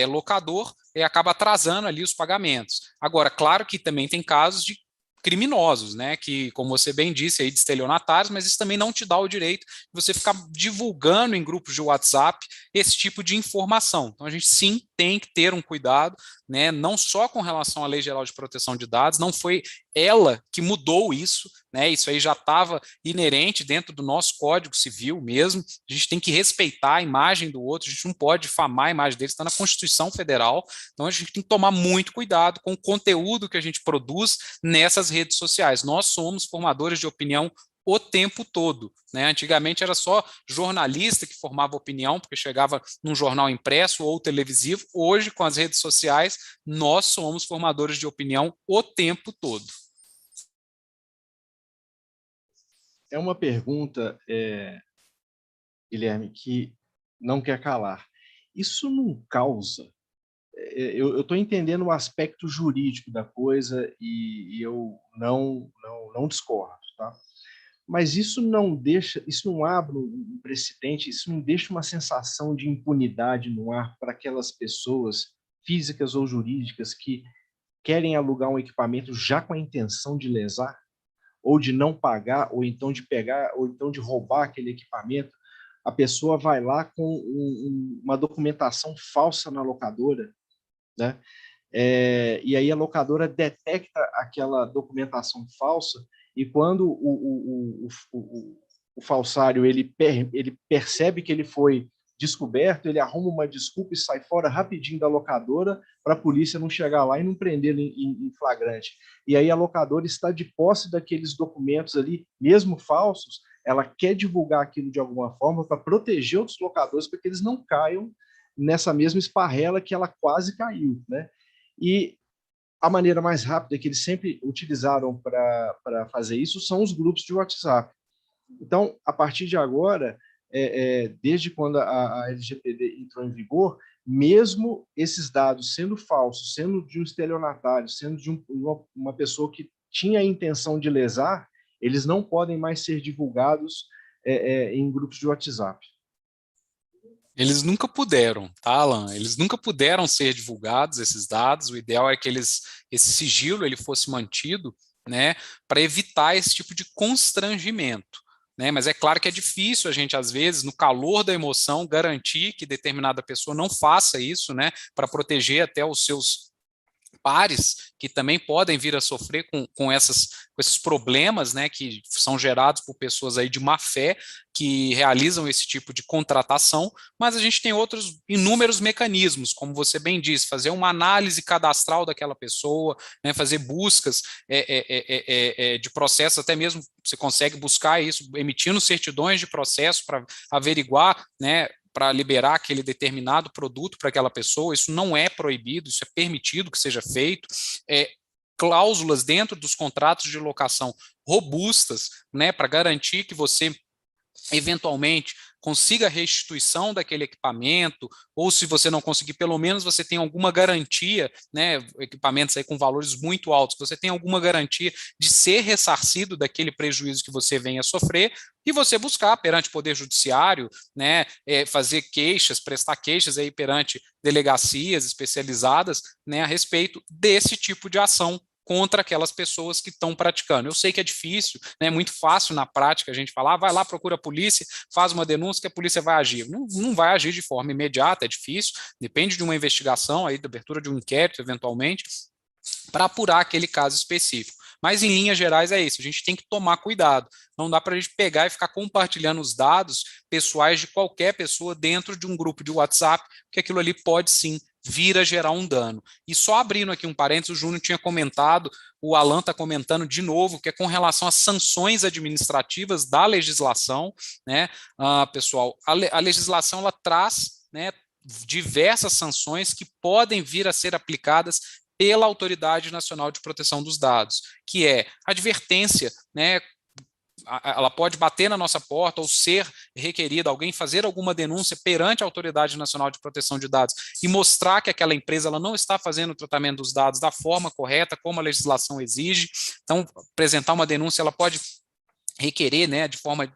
Speaker 2: locador, e acaba atrasando ali os pagamentos. Agora, claro que também tem casos de criminosos, né, que, como você bem disse, aí, de estelionatários, mas isso também não te dá o direito de você ficar divulgando em grupos de WhatsApp esse tipo de informação. Então, a gente sim tem que ter um cuidado, né, não só com relação à Lei Geral de Proteção de Dados, não foi ela que mudou isso, né, isso aí já estava inerente dentro do nosso Código Civil mesmo, a gente tem que respeitar a imagem do outro, a gente não pode difamar a imagem dele, está na Constituição Federal, então a gente tem que tomar muito cuidado com o conteúdo que a gente produz nessas redes sociais. Nós somos formadores de opinião o tempo todo, né? Antigamente era só jornalista que formava opinião, porque chegava num jornal impresso ou televisivo. Hoje, com as redes sociais, nós somos formadores de opinião o tempo todo.
Speaker 4: É uma pergunta, Guilherme, que não quer calar. Isso não causa... Eu estou entendendo o aspecto jurídico da coisa e eu não discordo, tá? Mas isso não abre um precedente, isso não deixa uma sensação de impunidade no ar para aquelas pessoas físicas ou jurídicas que querem alugar um equipamento já com a intenção de lesar, ou de não pagar, ou então de pegar, ou então de roubar aquele equipamento. A pessoa vai lá com uma documentação falsa na locadora, né? E aí a locadora detecta aquela documentação falsa e quando o falsário ele percebe que ele foi descoberto, ele arruma uma desculpa e sai fora rapidinho da locadora para a polícia não chegar lá e não prender ele em flagrante. E aí a locadora está de posse daqueles documentos ali, mesmo falsos, ela quer divulgar aquilo de alguma forma para proteger outros locadores para que eles não caiam nessa mesma esparrela que ela quase caiu, né? E a maneira mais rápida que eles sempre utilizaram para fazer isso são os grupos de WhatsApp. Então, a partir de agora, desde quando a LGPD entrou em vigor, mesmo esses dados sendo falsos, sendo de um estelionatário, sendo de uma pessoa que tinha a intenção de lesar, eles não podem mais ser divulgados em grupos de WhatsApp.
Speaker 2: Eles nunca puderam, tá, Alan? Eles nunca puderam ser divulgados, esses dados. O ideal é que esse sigilo ele fosse mantido, né, para evitar esse tipo de constrangimento, né? Mas é claro que é difícil a gente, às vezes, no calor da emoção, garantir que determinada pessoa não faça isso, né, para proteger até os seus pares que também podem vir a sofrer com esses problemas, né, que são gerados por pessoas aí de má fé que realizam esse tipo de contratação, mas a gente tem outros inúmeros mecanismos, como você bem disse, fazer uma análise cadastral daquela pessoa, né, fazer buscas de processo, até mesmo você consegue buscar isso emitindo certidões de processo para averiguar, né, para liberar aquele determinado produto para aquela pessoa. Isso não é proibido, isso é permitido que seja feito. Cláusulas dentro dos contratos de locação robustas, né, para garantir que você eventualmente consiga a restituição daquele equipamento, ou se você não conseguir, pelo menos você tem alguma garantia, né, equipamentos aí com valores muito altos, você tem alguma garantia de ser ressarcido daquele prejuízo que você venha a sofrer, e você buscar perante o Poder Judiciário, né, fazer queixas, prestar queixas aí perante delegacias especializadas, né, a respeito desse tipo de ação contra aquelas pessoas que estão praticando. Eu sei que é difícil, né, é muito fácil na prática a gente falar, vai lá, procura a polícia, faz uma denúncia que a polícia vai agir. Não vai agir de forma imediata, é difícil, depende de uma investigação, aí, da abertura de um inquérito, eventualmente, para apurar aquele caso específico. Mas, em linhas gerais, é isso, a gente tem que tomar cuidado. Não dá para a gente pegar e ficar compartilhando os dados pessoais de qualquer pessoa dentro de um grupo de WhatsApp, porque aquilo ali pode, sim, vir a gerar um dano. E só abrindo aqui um parênteses, o Júnior tinha comentado, o Alan está comentando de novo, que é com relação às sanções administrativas da legislação, né, pessoal, a legislação ela traz, né, diversas sanções que podem vir a ser aplicadas pela Autoridade Nacional de Proteção dos Dados, que é advertência, né, ela pode bater na nossa porta ou ser requerida, alguém fazer alguma denúncia perante a Autoridade Nacional de Proteção de Dados e mostrar que aquela empresa ela não está fazendo o tratamento dos dados da forma correta, como a legislação exige. Então, apresentar uma denúncia, ela pode requerer, né, de forma,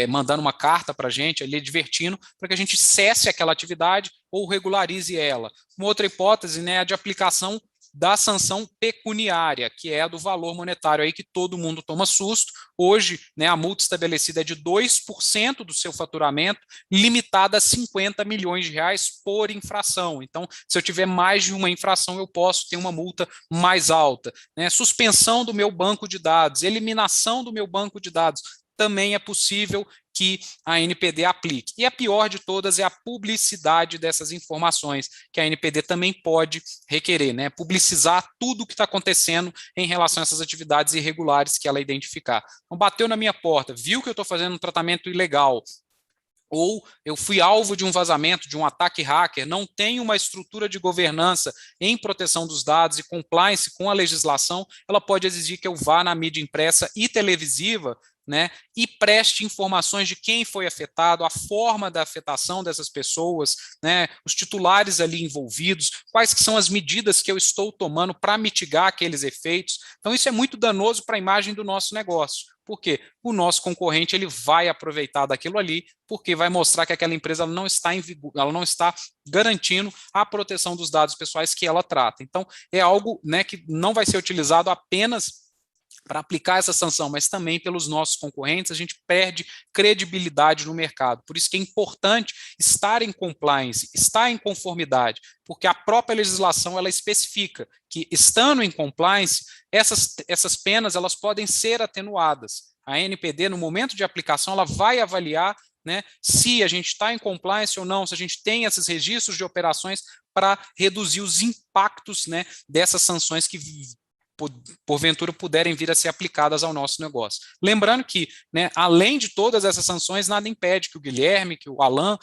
Speaker 2: mandando uma carta para a gente, ali, advertindo, para que a gente cesse aquela atividade ou regularize ela. Uma outra hipótese, né, é a de aplicação da sanção pecuniária, que é a do valor monetário aí que todo mundo toma susto. Hoje, né, a multa estabelecida é de 2% do seu faturamento, limitada a 50 milhões de reais por infração. Então, se eu tiver mais de uma infração, eu posso ter uma multa mais alta, né? Suspensão do meu banco de dados, eliminação do meu banco de dados, também é possível que a NPD aplique. E a pior de todas é a publicidade dessas informações, que a NPD também pode requerer, né? Publicizar tudo o que está acontecendo em relação a essas atividades irregulares que ela identificar. Então, bateu na minha porta, viu que eu estou fazendo um tratamento ilegal, ou eu fui alvo de um vazamento, de um ataque hacker, não tenho uma estrutura de governança em proteção dos dados e compliance com a legislação, ela pode exigir que eu vá na mídia impressa e televisiva, né, e preste informações de quem foi afetado, a forma da afetação dessas pessoas, né, os titulares ali envolvidos, quais que são as medidas que eu estou tomando para mitigar aqueles efeitos. Então isso é muito danoso para a imagem do nosso negócio. Por quê? O nosso concorrente ele vai aproveitar daquilo ali, porque vai mostrar que aquela empresa não está em vigor, ela não está garantindo a proteção dos dados pessoais que ela trata. Então é algo, né, que não vai ser utilizado apenas para aplicar essa sanção, mas também pelos nossos concorrentes, a gente perde credibilidade no mercado. Por isso que é importante estar em compliance, estar em conformidade, porque a própria legislação ela especifica que, estando em compliance, essas penas elas podem ser atenuadas. A NPD, no momento de aplicação, ela vai avaliar, né, se a gente está em compliance ou não, se a gente tem esses registros de operações para reduzir os impactos, né, dessas sanções que porventura puderem vir a ser aplicadas ao nosso negócio. Lembrando que, né, além de todas essas sanções, nada impede que o Guilherme, que o Alan,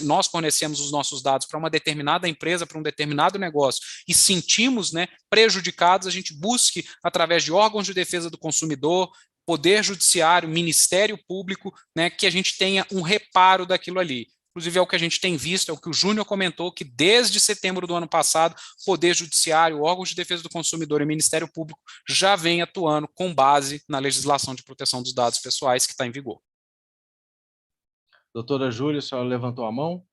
Speaker 2: nós fornecemos os nossos dados para uma determinada empresa, para um determinado negócio, e sentimos, né, prejudicados, a gente busque, através de órgãos de defesa do consumidor, Poder Judiciário, Ministério Público, né, que a gente tenha um reparo daquilo ali. Inclusive é o que a gente tem visto, é o que o Júnior comentou, que desde setembro do ano passado, Poder Judiciário, órgãos de defesa do consumidor e Ministério Público já vem atuando com base na legislação de proteção dos dados pessoais que está em vigor.
Speaker 4: Doutora Júlia, a senhora levantou a mão?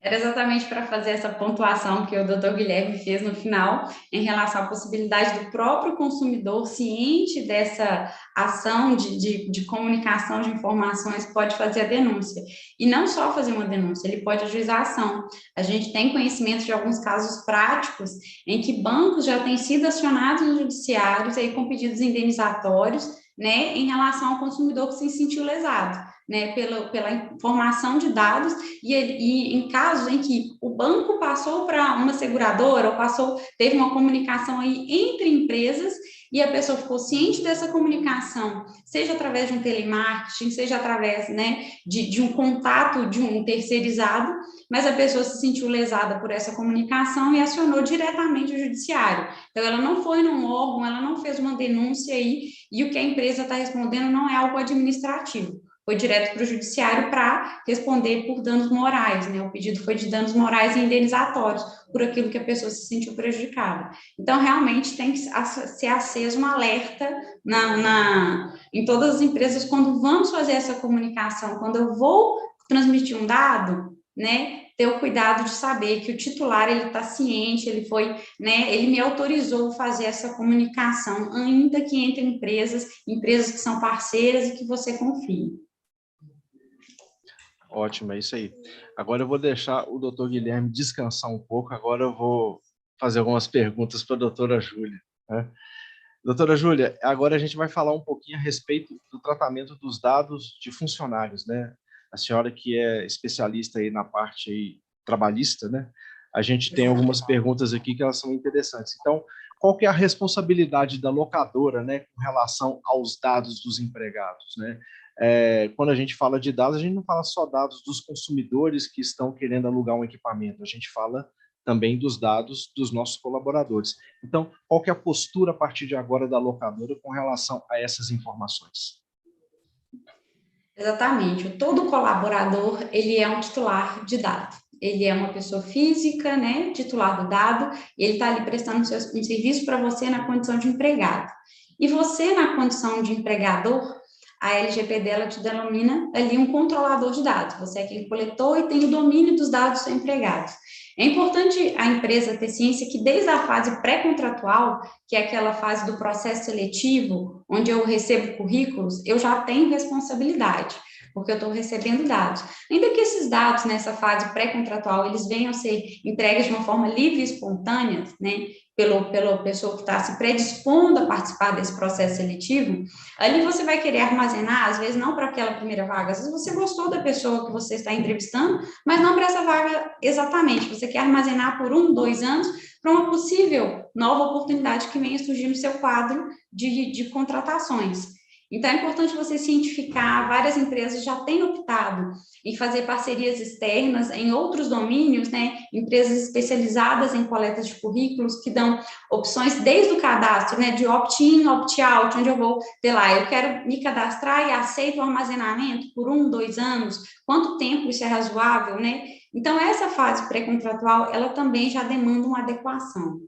Speaker 3: Era exatamente para fazer essa pontuação que o doutor Guilherme fez no final, em relação à possibilidade do próprio consumidor, ciente dessa ação de comunicação de informações, pode fazer a denúncia. E não só fazer uma denúncia, ele pode ajuizar a ação. A gente tem conhecimento de alguns casos práticos em que bancos já têm sido acionados nos judiciários aí com pedidos indenizatórios, né, em relação ao consumidor que se sentiu lesado, né, pela informação de dados, e em casos em que o banco passou para uma seguradora, ou teve uma comunicação aí entre empresas, e a pessoa ficou ciente dessa comunicação, seja através de um telemarketing, seja através, né, de um contato de um terceirizado, mas a pessoa se sentiu lesada por essa comunicação e acionou diretamente o judiciário. Então, ela não foi num órgão, ela não fez uma denúncia aí, e o que a empresa está respondendo não é algo administrativo. Foi direto para o judiciário para responder por danos morais, né? O pedido foi de danos morais e indenizatórios por aquilo que a pessoa se sentiu prejudicada. Então, realmente tem que ser aceso um alerta em todas as empresas quando vamos fazer essa comunicação, quando eu vou transmitir um dado, né? Ter o cuidado de saber que o titular ele está ciente, ele foi, né? Ele me autorizou a fazer essa comunicação, ainda que entre empresas que são parceiras e que você confie.
Speaker 4: Ótimo, é isso aí. Agora eu vou deixar o doutor Guilherme descansar um pouco, agora eu vou fazer algumas perguntas para a doutora Júlia, né? Doutora Júlia, agora a gente vai falar um pouquinho a respeito do tratamento dos dados de funcionários, né? A senhora que é especialista aí na parte aí trabalhista, né? A gente tem algumas perguntas aqui que elas são interessantes. Então, qual que é a responsabilidade da locadora, né, com relação aos dados dos empregados, né? Quando a gente fala de dados, a gente não fala só dados dos consumidores que estão querendo alugar um equipamento, a gente fala também dos dados dos nossos colaboradores. Então, qual que é a postura a partir de agora da locadora com relação a essas informações?
Speaker 3: Exatamente. Todo colaborador, ele é um titular de dado. Ele é uma pessoa física, né, titular do dado, e ele está ali prestando um serviço para você na condição de empregado. E você, na condição de empregador, a LGPD ela te denomina ali um controlador de dados. Você é aquele coletor e tem o domínio dos dados do seu empregado. É importante a empresa ter ciência que desde a fase pré-contratual, que é aquela fase do processo seletivo, onde eu recebo currículos, eu já tenho responsabilidade, porque eu estou recebendo dados. Ainda que esses dados, nessa fase pré-contratual, eles venham a ser entregues de uma forma livre e espontânea, né, pela pessoa que está se predispondo a participar desse processo seletivo, ali você vai querer armazenar, às vezes não para aquela primeira vaga, às vezes você gostou da pessoa que você está entrevistando, mas não para essa vaga exatamente, você quer armazenar por 1, 2 anos para uma possível nova oportunidade que venha surgir no seu quadro de contratações. Então, é importante você cientificar, várias empresas já têm optado em fazer parcerias externas em outros domínios, né? Empresas especializadas em coleta de currículos que dão opções desde o cadastro, né? De opt-in, opt-out, onde eu vou ter lá, eu quero me cadastrar e aceito o armazenamento por 1, 2 anos, quanto tempo isso é razoável, né? Então, essa fase pré-contratual, ela também já demanda uma adequação.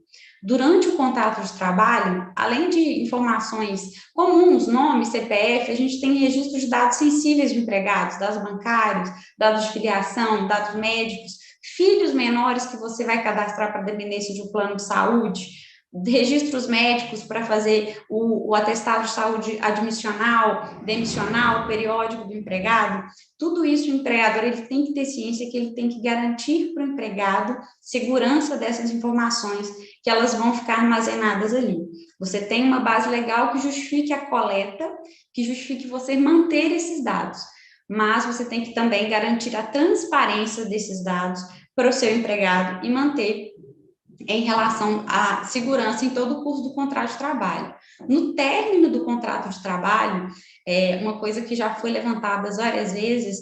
Speaker 3: Durante o contrato de trabalho, além de informações comuns, nome, CPF, a gente tem registro de dados sensíveis de empregados, dados bancários, dados de filiação, dados médicos, filhos menores que você vai cadastrar para dependência de um plano de saúde, registros médicos para fazer o atestado de saúde admissional, demissional, periódico do empregado, tudo isso o empregador ele tem que ter ciência que ele tem que garantir para o empregado segurança dessas informações, que elas vão ficar armazenadas ali. Você tem uma base legal que justifique a coleta, que justifique você manter esses dados, mas você tem que também garantir a transparência desses dados para o seu empregado e manter em relação à segurança em todo o curso do contrato de trabalho. No término do contrato de trabalho, uma coisa que já foi levantada várias vezes,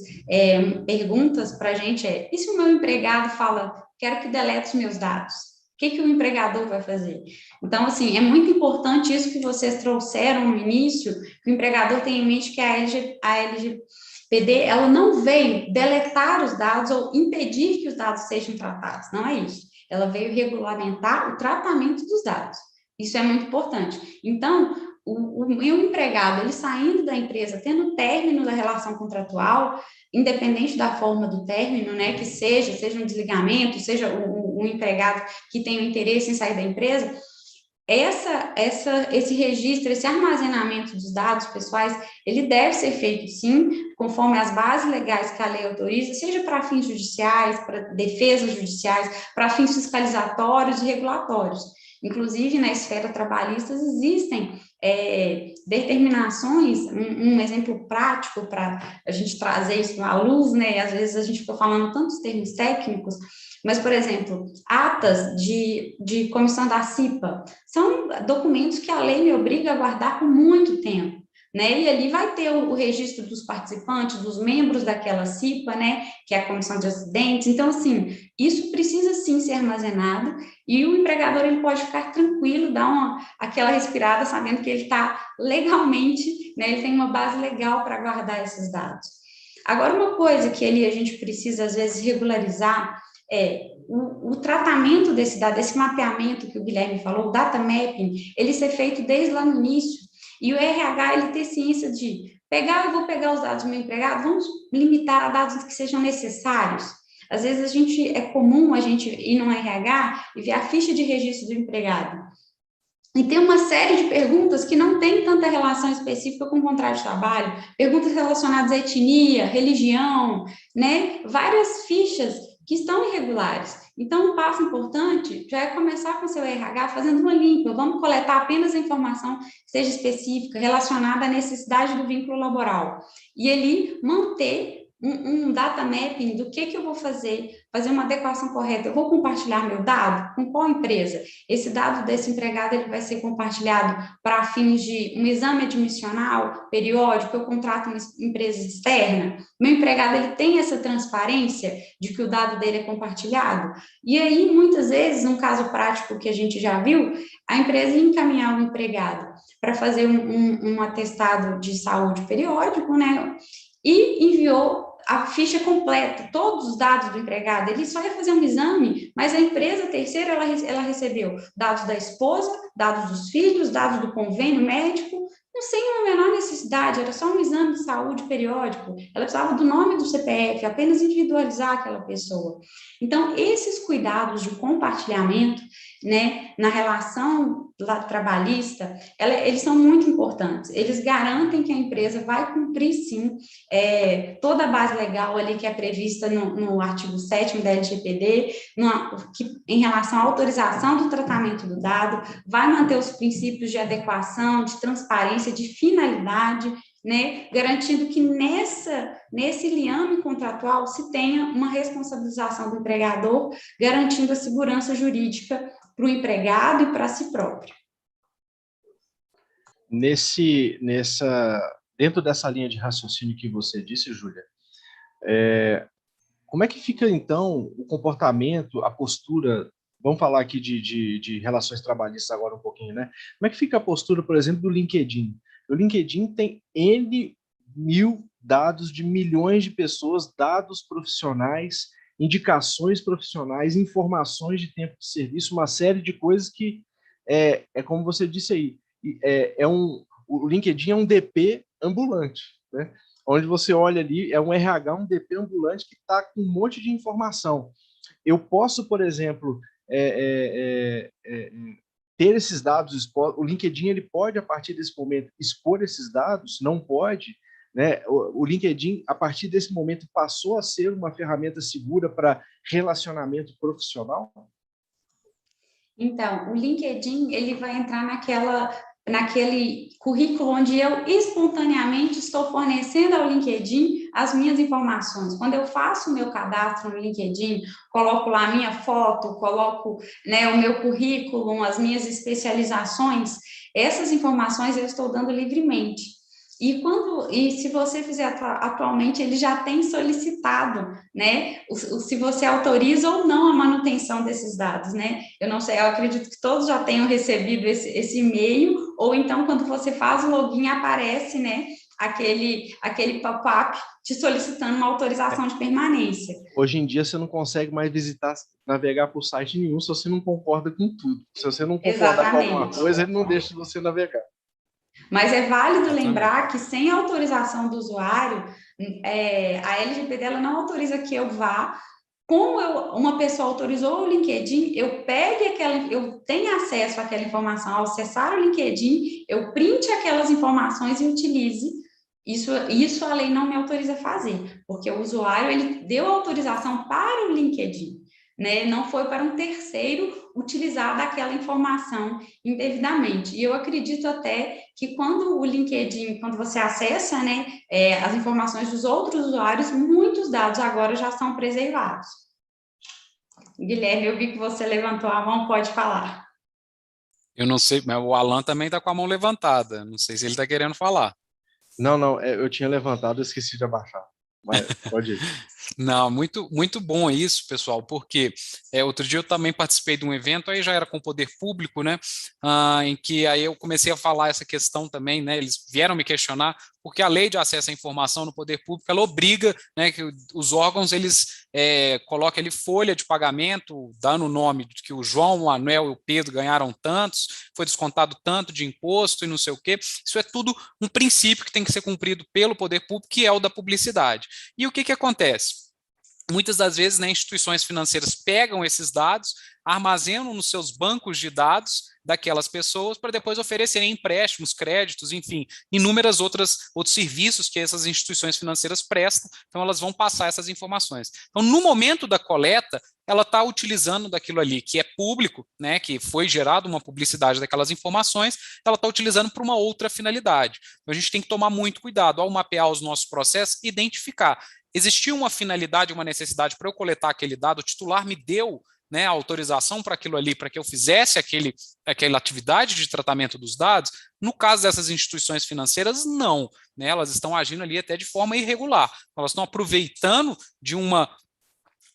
Speaker 3: perguntas para a gente e se o meu empregado fala, quero que delete os meus dados? O que o empregador vai fazer? Então, assim, é muito importante isso que vocês trouxeram no início, que o empregador tenha em mente que a LGPD, ela não veio deletar os dados ou impedir que os dados sejam tratados, não é isso. Ela veio regulamentar o tratamento dos dados. Isso é muito importante. Então, o meu empregado, ele saindo da empresa, tendo o término da relação contratual, independente da forma do término, né, que seja um desligamento, seja um empregado que tem o interesse em sair da empresa, esse registro, esse armazenamento dos dados pessoais, ele deve ser feito, sim, conforme as bases legais que a lei autoriza, seja para fins judiciais, para defesas judiciais, para fins fiscalizatórios e regulatórios. Inclusive, na esfera trabalhista, existem determinações, um exemplo prático para a gente trazer isso à luz, né? Às vezes a gente fica falando tantos termos técnicos, mas, por exemplo, atas de comissão da CIPA são documentos que a lei me obriga a guardar por muito tempo, né? E ali vai ter o registro dos participantes, dos membros daquela CIPA, né? Que é a comissão de acidentes. Então, assim, isso precisa sim ser armazenado e o empregador ele pode ficar tranquilo, dar aquela respirada, sabendo que ele está legalmente, né? Ele tem uma base legal para guardar esses dados. Agora, uma coisa que a gente precisa, às vezes, regularizar o tratamento desse dado, esse mapeamento que o Guilherme falou, o data mapping, ele ser feito desde lá no início, e o RH, ele ter ciência de eu vou pegar os dados do meu empregado, vamos limitar a dados que sejam necessários. Às vezes é comum a gente ir no RH e ver a ficha de registro do empregado, e tem uma série de perguntas que não tem tanta relação específica com o contrato de trabalho, perguntas relacionadas à etnia, religião, né? Várias fichas que estão irregulares. Então, um passo importante já é começar com o seu RH fazendo uma limpa. Vamos coletar apenas a informação que seja específica, relacionada à necessidade do vínculo laboral. E ali manter um data mapping do que eu vou fazer uma adequação correta. Eu vou compartilhar meu dado? Com qual empresa? Esse dado desse empregado ele vai ser compartilhado para fins de um exame admissional, periódico, eu contrato uma empresa externa? Meu empregado ele tem essa transparência de que o dado dele é compartilhado? E aí, muitas vezes, um caso prático que a gente já viu, a empresa encaminhar o empregado para fazer um atestado de saúde periódico, né? E enviou a ficha completa, todos os dados do empregado, ele só ia fazer um exame, mas a empresa terceira, ela recebeu dados da esposa, dados dos filhos, dados do convênio médico, sem uma menor necessidade, era só um exame de saúde periódico, ela precisava do nome do CPF, apenas individualizar aquela pessoa. Então, esses cuidados de compartilhamento, né, na relação trabalhista, eles são muito importantes, eles garantem que a empresa vai cumprir, sim, toda a base legal ali que é prevista no artigo 7º da LGPD, em relação à autorização do tratamento do dado, vai manter os princípios de adequação, de transparência, de finalidade, né, garantindo que nesse liame contratual se tenha uma responsabilização do empregador, garantindo a segurança jurídica para o empregado e para si próprio.
Speaker 4: Dentro dessa linha de raciocínio que você disse, Júlia, como é que fica, então, o comportamento, a postura, vamos falar aqui de relações trabalhistas agora um pouquinho, né? Como é que fica a postura, por exemplo, do LinkedIn? O LinkedIn tem N mil dados de milhões de pessoas, dados profissionais, indicações profissionais, informações de tempo de serviço, uma série de coisas que, como você disse aí, o LinkedIn é um DP ambulante, né? Onde você olha ali, é um RH, um DP ambulante que está com um monte de informação. Eu posso, por exemplo, ter esses dados, o LinkedIn ele pode, a partir desse momento, expor esses dados, não pode, né? O LinkedIn, a partir desse momento, passou a ser uma ferramenta segura para relacionamento profissional?
Speaker 3: Então, o LinkedIn, ele vai entrar naquele currículo onde eu espontaneamente estou fornecendo ao LinkedIn as minhas informações. Quando eu faço o meu cadastro no LinkedIn, coloco lá a minha foto, coloco, né, o meu currículo, as minhas especializações, essas informações eu estou dando livremente. E se você fizer atualmente, ele já tem solicitado, né, se você autoriza ou não a manutenção desses dados, né? Eu não sei, eu acredito que todos já tenham recebido esse e-mail, ou então quando você faz o login aparece, né, aquele pop-up te solicitando uma autorização de permanência.
Speaker 4: Hoje em dia você não consegue mais navegar por site nenhum se você não concorda com tudo. Se você não concordar com alguma coisa, ele não deixa você navegar.
Speaker 3: Mas é válido lembrar que sem autorização do usuário, a LGPD ela não autoriza que eu vá, como uma pessoa autorizou o LinkedIn, eu tenho acesso àquela informação, ao acessar o LinkedIn, eu printe aquelas informações e utilize. Isso a lei não me autoriza a fazer, porque o usuário ele deu autorização para o LinkedIn, né? Não foi para um terceiro utilizar daquela informação indevidamente. E eu acredito até que quando o LinkedIn, quando você acessa, né, as informações dos outros usuários, muitos dados agora já são preservados. Guilherme, eu vi que você levantou a mão, pode falar.
Speaker 2: Eu não sei, mas o Alan também está com a mão levantada. Não sei se ele está querendo falar.
Speaker 4: Não, eu tinha levantado, eu esqueci de abaixar. Mas pode ir.
Speaker 2: Não, muito, muito bom isso, pessoal, porque outro dia eu também participei de um evento, aí já era com o poder público, né, em que aí eu comecei a falar essa questão também, né, eles vieram me questionar, porque a lei de acesso à informação no poder público, ela obriga, né, que os órgãos, eles coloquem ali folha de pagamento, dando o nome de que o João, o Manuel e o Pedro ganharam tantos, foi descontado tanto de imposto e não sei o quê, isso é tudo um princípio que tem que ser cumprido pelo poder público, que é o da publicidade. E o que acontece? Muitas das vezes, né, instituições financeiras pegam esses dados, armazenam nos seus bancos de dados daquelas pessoas para depois oferecerem empréstimos, créditos, enfim, inúmeras outros serviços que essas instituições financeiras prestam, então elas vão passar essas informações. Então, no momento da coleta, ela está utilizando daquilo ali que é público, né, que foi gerado uma publicidade daquelas informações, ela está utilizando para uma outra finalidade. Então, a gente tem que tomar muito cuidado ao mapear os nossos processos, identificar. Existiu uma finalidade, uma necessidade para eu coletar aquele dado, o titular me deu, né, a autorização para aquilo ali, para que eu fizesse aquela atividade de tratamento dos dados. No caso dessas instituições financeiras, não, né, elas estão agindo ali até de forma irregular, elas estão aproveitando de uma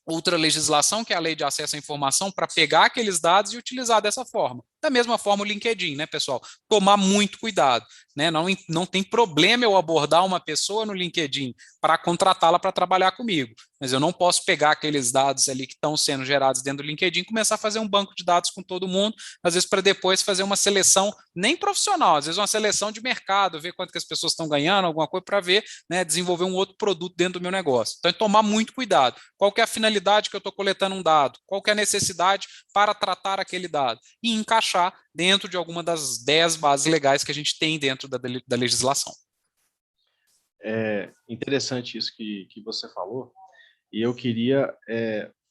Speaker 2: outra legislação, que é a Lei de Acesso à Informação, para pegar aqueles dados e utilizar dessa forma. Da mesma forma o LinkedIn, né, pessoal? Tomar muito cuidado, né? Não tem problema eu abordar uma pessoa no LinkedIn para contratá-la para trabalhar comigo, mas eu não posso pegar aqueles dados ali que estão sendo gerados dentro do LinkedIn e começar a fazer um banco de dados com todo mundo, às vezes para depois fazer uma seleção nem profissional, às vezes uma seleção de mercado, ver quanto que as pessoas estão ganhando, alguma coisa para ver, né, desenvolver um outro produto dentro do meu negócio. Então, é tomar muito cuidado. Qual que é a finalidade que eu estou coletando um dado? Qual que é a necessidade para tratar aquele dado? E encaixar dentro de alguma das 10 bases legais que a gente tem dentro da legislação.
Speaker 4: É interessante isso que você falou, e eu queria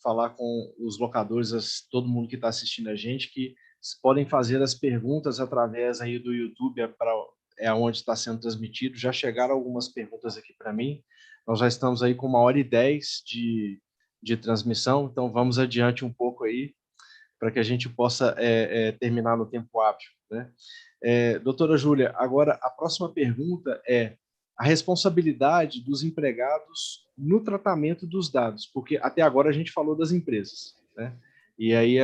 Speaker 4: falar com os locadores, todo mundo que está assistindo a gente, que podem fazer as perguntas através aí do YouTube, onde está sendo transmitido. Já chegaram algumas perguntas aqui para mim. Nós já estamos aí com 1h10 de transmissão, então vamos adiante um pouco aí, para que a gente possa terminar no tempo hábil, né? Doutora Júlia, agora a próxima pergunta é a responsabilidade dos empregados no tratamento dos dados, porque até agora a gente falou das empresas, né? E aí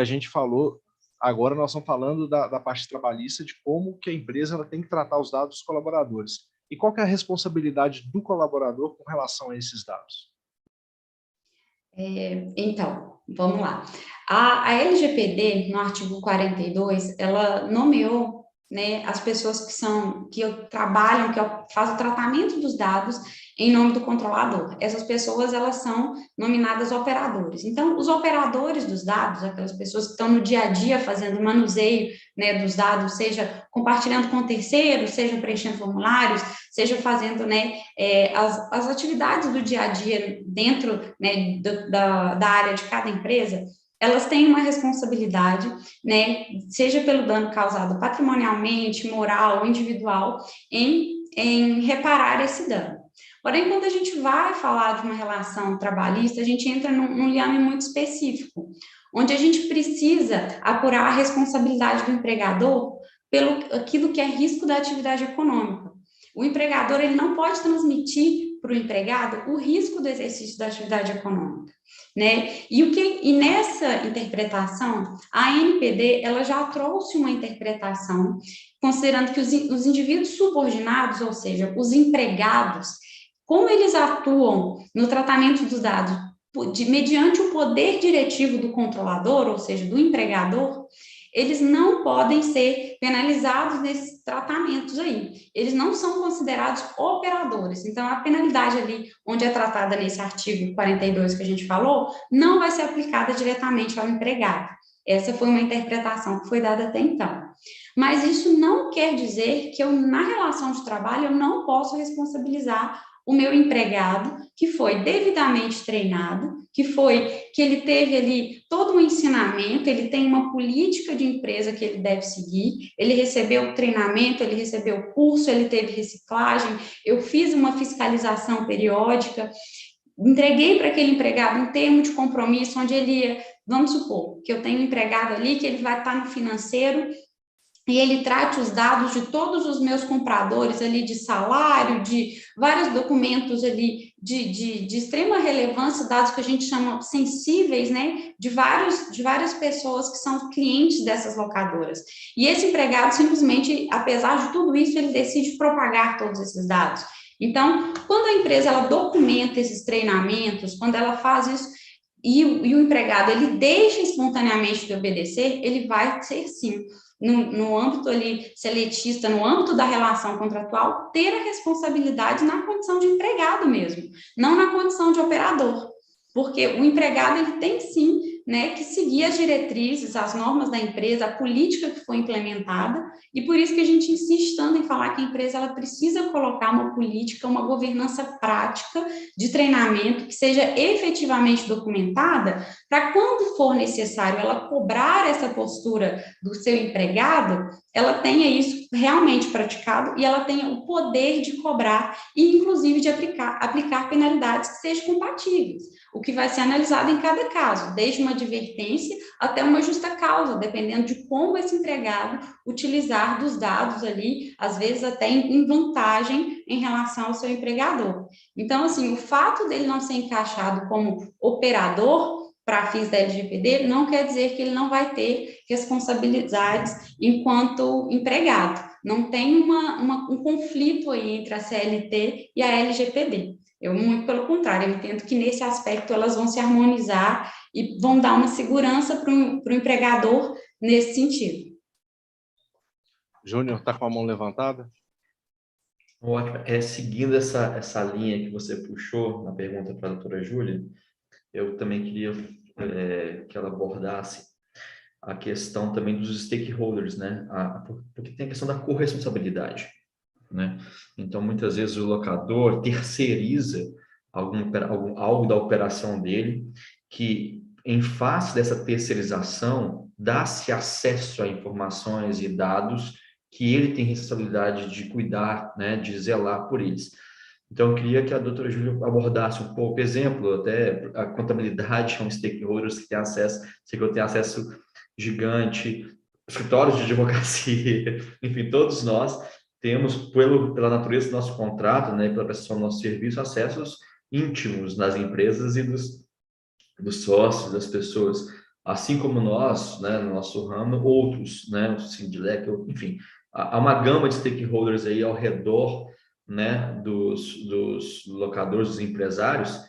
Speaker 4: agora nós estamos falando da parte trabalhista, de como que a empresa ela tem que tratar os dados dos colaboradores. E qual que é a responsabilidade do colaborador com relação a esses dados?
Speaker 3: Então, vamos lá. A LGPD, no artigo 42, ela nomeou, né, as pessoas que trabalham, fazem o tratamento dos dados em nome do controlador. Essas pessoas, elas são nominadas operadores. Então, os operadores dos dados, aquelas pessoas que estão no dia a dia fazendo manuseio, né, dos dados, seja compartilhando com terceiros, seja preenchendo formulários, seja fazendo, né, as atividades do dia a dia dentro, né, da área de cada empresa, elas têm uma responsabilidade, né, seja pelo dano causado patrimonialmente, moral, individual, em reparar esse dano. Porém, quando a gente vai falar de uma relação trabalhista, a gente entra num liame muito específico, onde a gente precisa apurar a responsabilidade do empregador pelo aquilo que é risco da atividade econômica. O empregador ele não pode transmitir para o empregado o risco do exercício da atividade econômica, né? E nessa interpretação, a ANPD ela já trouxe uma interpretação considerando que os indivíduos subordinados, ou seja, os empregados, como eles atuam no tratamento dos dados mediante o poder diretivo do controlador, ou seja, do empregador, eles não podem ser penalizados nesses tratamentos aí. Eles não são considerados operadores. Então, a penalidade ali, onde é tratada nesse artigo 42 que a gente falou, não vai ser aplicada diretamente ao empregado. Essa foi uma interpretação que foi dada até então. Mas isso não quer dizer que na relação de trabalho, eu não posso responsabilizar o meu empregado, que foi devidamente treinado, que ele teve ali todo um ensinamento, ele tem uma política de empresa que ele deve seguir, ele recebeu treinamento, ele recebeu curso, ele teve reciclagem, eu fiz uma fiscalização periódica, entreguei para aquele empregado um termo de compromisso, onde ele ia, vamos supor, que eu tenho um empregado ali, que ele vai estar no financeiro, e ele trate os dados de todos os meus compradores ali de salário, de vários documentos ali de extrema relevância, dados que a gente chama sensíveis, né, de várias pessoas que são clientes dessas locadoras. E esse empregado simplesmente, apesar de tudo isso, ele decide propagar todos esses dados. Então, quando a empresa ela documenta esses treinamentos, quando ela faz isso, e o empregado ele deixa espontaneamente de obedecer, ele vai ser sim, no âmbito ali seletista, no âmbito da relação contratual, ter a responsabilidade na condição de empregado mesmo, não na condição de operador, porque o empregado ele tem sim, né, que seguir as diretrizes, as normas da empresa, a política que foi implementada, e por isso que a gente insiste tanto em falar que a empresa ela precisa colocar uma política, uma governança prática de treinamento que seja efetivamente documentada, para quando for necessário ela cobrar essa postura do seu empregado, ela tenha isso realmente praticado e ela tenha o poder de cobrar e, inclusive, de aplicar penalidades que sejam compatíveis, o que vai ser analisado em cada caso, desde uma advertência até uma justa causa, dependendo de como esse empregado utilizar dos dados ali, às vezes até em vantagem em relação ao seu empregador. Então, assim, o fato dele não ser encaixado como operador para fins da LGPD, não quer dizer que ele não vai ter responsabilidades enquanto empregado. Não tem um conflito aí entre a CLT e a LGPD. Eu, muito pelo contrário, eu entendo que nesse aspecto elas vão se harmonizar e vão dar uma segurança para o empregador nesse sentido.
Speaker 4: Júnior, está com a mão levantada?
Speaker 1: Ótimo. Seguindo essa linha que você puxou na pergunta para a doutora Júlia, eu também queria que ela abordasse a questão também dos stakeholders, né? Porque tem a questão da corresponsabilidade, né? Então, muitas vezes o locador terceiriza algo da operação dele, que em face dessa terceirização, dá-se acesso a informações e dados que ele tem responsabilidade de cuidar, né, de zelar por eles. Então, eu queria que a doutora Júlia abordasse um pouco, exemplo, até a contabilidade é um stakeholder que tem acesso, sei que eu tenho acesso gigante, escritórios de advocacia, enfim, todos nós temos, pela natureza do nosso contrato, né, pela prestação do nosso serviço, acessos íntimos nas empresas e dos sócios, das pessoas, assim como nós, né, no nosso ramo, outros, né, o Sindilec, enfim, há uma gama de stakeholders aí ao redor, né, dos locadores, dos empresários,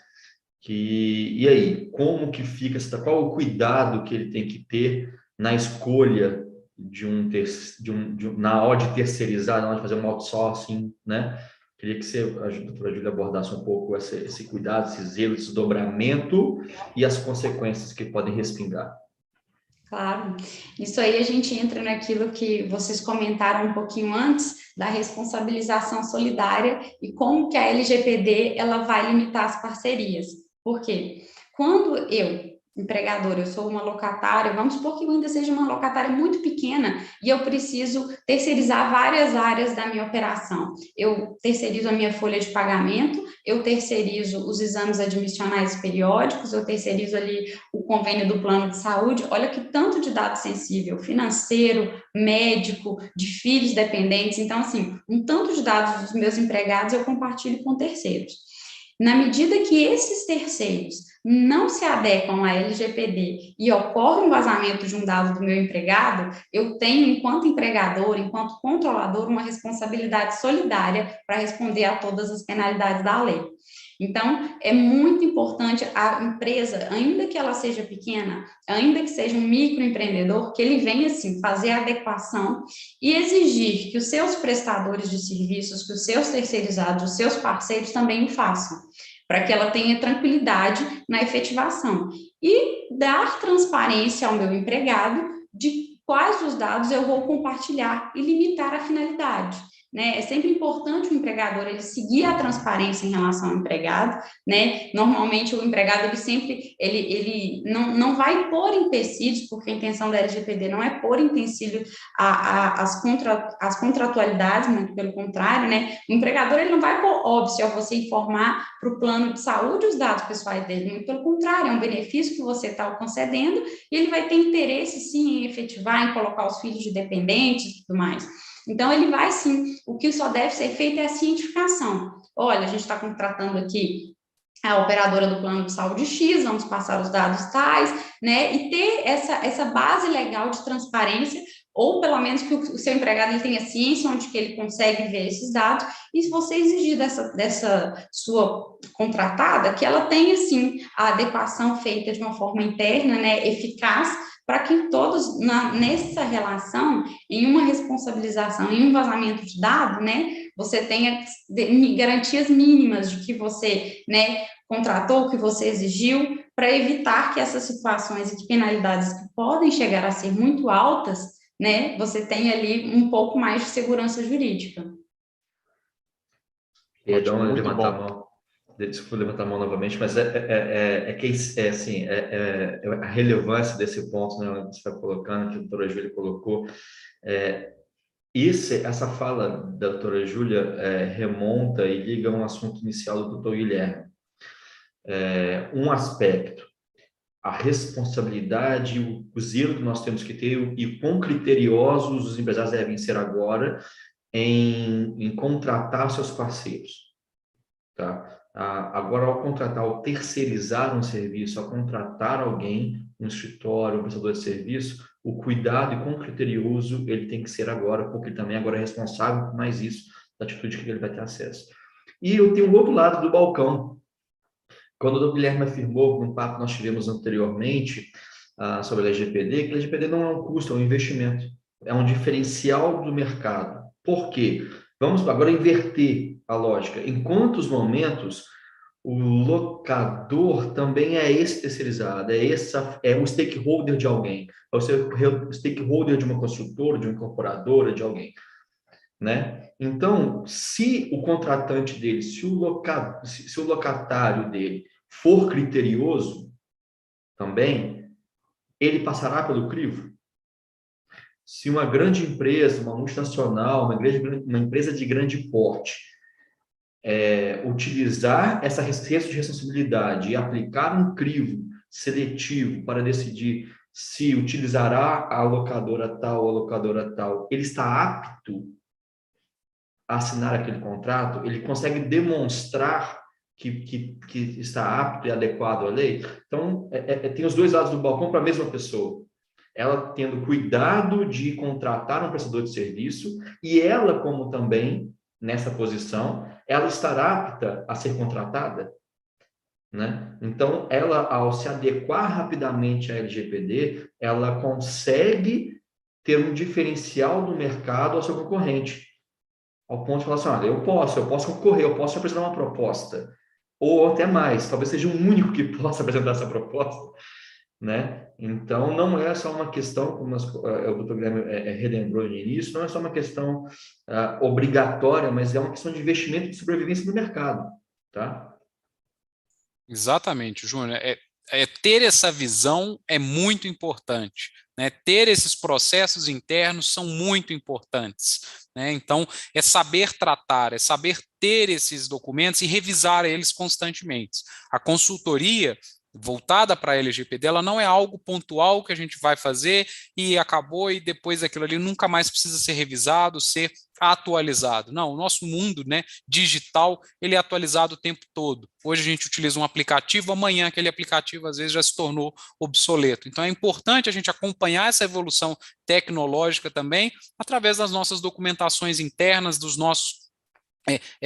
Speaker 1: e aí, como que fica, qual o cuidado que ele tem que ter na escolha na hora de terceirizar, na hora de fazer um outsourcing, né? Queria que a doutora Júlia abordasse um pouco esse cuidado, esse zelo, esse desdobramento e as consequências que podem respingar.
Speaker 3: Claro, isso aí a gente entra naquilo que vocês comentaram um pouquinho antes, da responsabilização solidária e como que a LGPD ela vai limitar as parcerias. Por quê? Quando eu, empregador, eu sou uma locatária, vamos supor que eu ainda seja uma locatária muito pequena e eu preciso terceirizar várias áreas da minha operação. Eu terceirizo a minha folha de pagamento, eu terceirizo os exames admissionais periódicos, eu terceirizo ali o convênio do plano de saúde. Olha que tanto de dado sensível, financeiro, médico, de filhos dependentes. Então, assim, um tanto de dados dos meus empregados eu compartilho com terceiros. Na medida que esses terceiros não se adequam à LGPD e ocorre um vazamento de um dado do meu empregado, eu tenho, enquanto empregador, enquanto controlador, uma responsabilidade solidária para responder a todas as penalidades da lei. Então, é muito importante a empresa, ainda que ela seja pequena, ainda que seja um microempreendedor, que ele venha, assim, fazer a adequação e exigir que os seus prestadores de serviços, que os seus terceirizados, os seus parceiros também o façam, para que ela tenha tranquilidade na efetivação. E dar transparência ao meu empregado de quais os dados eu vou compartilhar e limitar a finalidade. Né? É sempre importante o empregador ele seguir a transparência em relação ao empregado, né? Normalmente o empregado ele não vai pôr empecilhos, porque a intenção da LGPD não é pôr empecilho às contratualidades, muito pelo contrário, né? O empregador ele não vai pôr óbvio ao você informar para o plano de saúde os dados pessoais dele, muito pelo contrário, é um benefício que você está concedendo e ele vai ter interesse sim em efetivar, em colocar os filhos de dependentes e tudo mais. Então, ele vai sim, o que só deve ser feito é a cientificação. Olha, a gente está contratando aqui a operadora do plano de saúde X, vamos passar os dados tais, né, e ter essa base legal de transparência, ou pelo menos que o seu empregado ele tenha ciência onde que ele consegue ver esses dados, e se você exigir dessa sua contratada, que ela tenha, sim, a adequação feita de uma forma interna, né, eficaz, para que todos, nessa relação, em uma responsabilização, em um vazamento de dados, né, você tenha garantias mínimas de que você, né, contratou, que você exigiu, para evitar que essas situações e que penalidades que podem chegar a ser muito altas, né, você tenha ali um pouco mais de segurança jurídica.
Speaker 1: Perdão, levantar a mão. Desculpa levantar a mão novamente, mas a relevância desse ponto, né, que você está colocando, que a doutora Júlia colocou, essa fala da doutora Júlia remonta e liga a um assunto inicial do doutor Guilherme. Um aspecto, a responsabilidade, o zelo que nós temos que ter e quão criteriosos os empresários devem ser agora em contratar seus parceiros. Tá? Agora, ao contratar, ao terceirizar um serviço, ao contratar alguém, um escritório, um prestador de serviço, o cuidado e quão criterioso ele tem que ser agora, porque ele também agora é responsável por mais isso, da atitude que ele vai ter acesso. E eu tenho o outro lado do balcão. Quando o Dr. Guilherme afirmou, num papo que nós tivemos anteriormente, sobre a LGPD, que a LGPD não é um custo, é um investimento, é um diferencial do mercado. Por quê? Vamos agora inverter a lógica. Em quantos momentos o locador também é esse terceirizado, é um stakeholder de alguém, é o stakeholder de uma construtora, de uma incorporadora, de alguém, né? Então, se o contratante dele, se o locatário dele for criterioso também, ele passará pelo crivo. Se uma grande empresa, uma multinacional, uma empresa de grande porte, utilizar essa senso de responsabilidade e aplicar um crivo seletivo para decidir se utilizará a locadora tal ou a locadora tal, ele está apto a assinar aquele contrato, ele consegue demonstrar que está apto e adequado à lei. Então, tem os dois lados do balcão para a mesma pessoa. Ela tendo cuidado de contratar um prestador de serviço e ela, como também, nessa posição, ela estará apta a ser contratada, né? Então, ela, ao se adequar rapidamente à LGPD, ela consegue ter um diferencial do mercado ao seu concorrente, ao ponto de falar assim, olha, eu posso concorrer, eu posso apresentar uma proposta, ou até mais, talvez seja um único que possa apresentar essa proposta, né? Então, não é só uma questão, como o Dr. Guilherme relembrou no início, não é só uma questão obrigatória, mas é uma questão de investimento e de sobrevivência do mercado, tá?
Speaker 2: Exatamente, Júnior. Ter essa visão é muito importante, né? Ter esses processos internos são muito importantes, né? Então, é saber tratar, é saber ter esses documentos e revisar eles constantemente. A consultoria voltada para a LGPD, ela não é algo pontual que a gente vai fazer e acabou e depois aquilo ali nunca mais precisa ser revisado, ser atualizado. Não, o nosso mundo, né, digital, ele é atualizado o tempo todo. Hoje a gente utiliza um aplicativo, amanhã aquele aplicativo às vezes já se tornou obsoleto. Então é importante a gente acompanhar essa evolução tecnológica também através das nossas documentações internas, dos nossos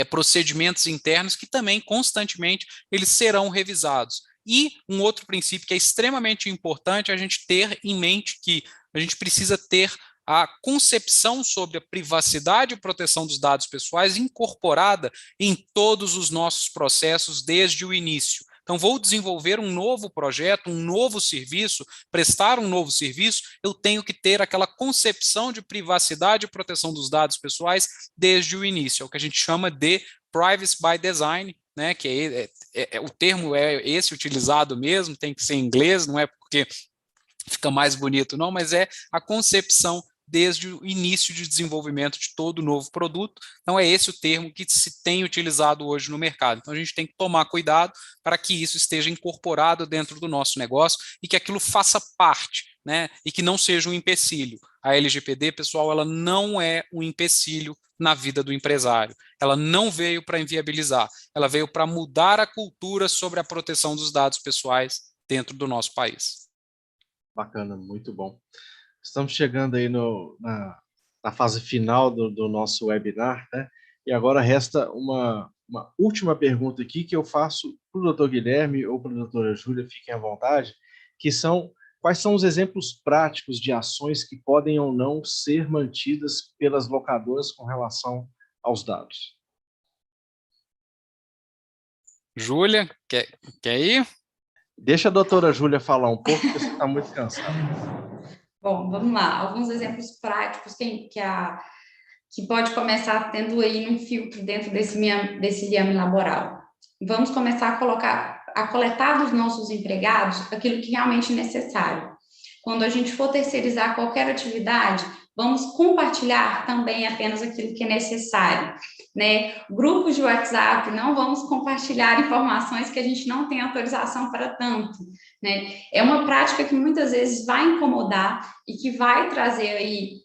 Speaker 2: procedimentos internos que também constantemente eles serão revisados. E um outro princípio que é extremamente importante é a gente ter em mente que a gente precisa ter a concepção sobre a privacidade e proteção dos dados pessoais incorporada em todos os nossos processos desde o início. Então, vou desenvolver um novo projeto, um novo serviço, prestar um novo serviço, eu tenho que ter aquela concepção de privacidade e proteção dos dados pessoais desde o início. É o que a gente chama de Privacy by Design, né, que o termo é esse utilizado mesmo, tem que ser em inglês, não é porque fica mais bonito não, mas é a concepção desde o início de desenvolvimento de todo novo produto. Então é esse o termo que se tem utilizado hoje no mercado. Então a gente tem que tomar cuidado para que isso esteja incorporado dentro do nosso negócio e que aquilo faça parte, né, e que não seja um empecilho. A LGPD, pessoal, ela não é um empecilho na vida do empresário. Ela não veio para inviabilizar, ela veio para mudar a cultura sobre a proteção dos dados pessoais dentro do nosso país.
Speaker 4: Bacana, muito bom. Estamos chegando aí na fase final do nosso webinar, né? E agora resta uma última pergunta aqui que eu faço para o Dr. Guilherme ou para a doutora Júlia, fiquem à vontade, que são: quais são os exemplos práticos de ações que podem ou não ser mantidas pelas locadoras com relação aos dados?
Speaker 2: Júlia, quer ir?
Speaker 4: Deixa a doutora Júlia falar um pouco, porque você está muito cansada.
Speaker 3: Bom, vamos lá. Alguns exemplos práticos que pode começar tendo aí um filtro dentro desse liame laboral. Vamos começar a coletar dos nossos empregados aquilo que realmente é necessário. Quando a gente for terceirizar qualquer atividade, vamos compartilhar também apenas aquilo que é necessário, né? Grupos de WhatsApp, não vamos compartilhar informações que a gente não tem autorização para tanto, né? É uma prática que muitas vezes vai incomodar e que vai trazer aí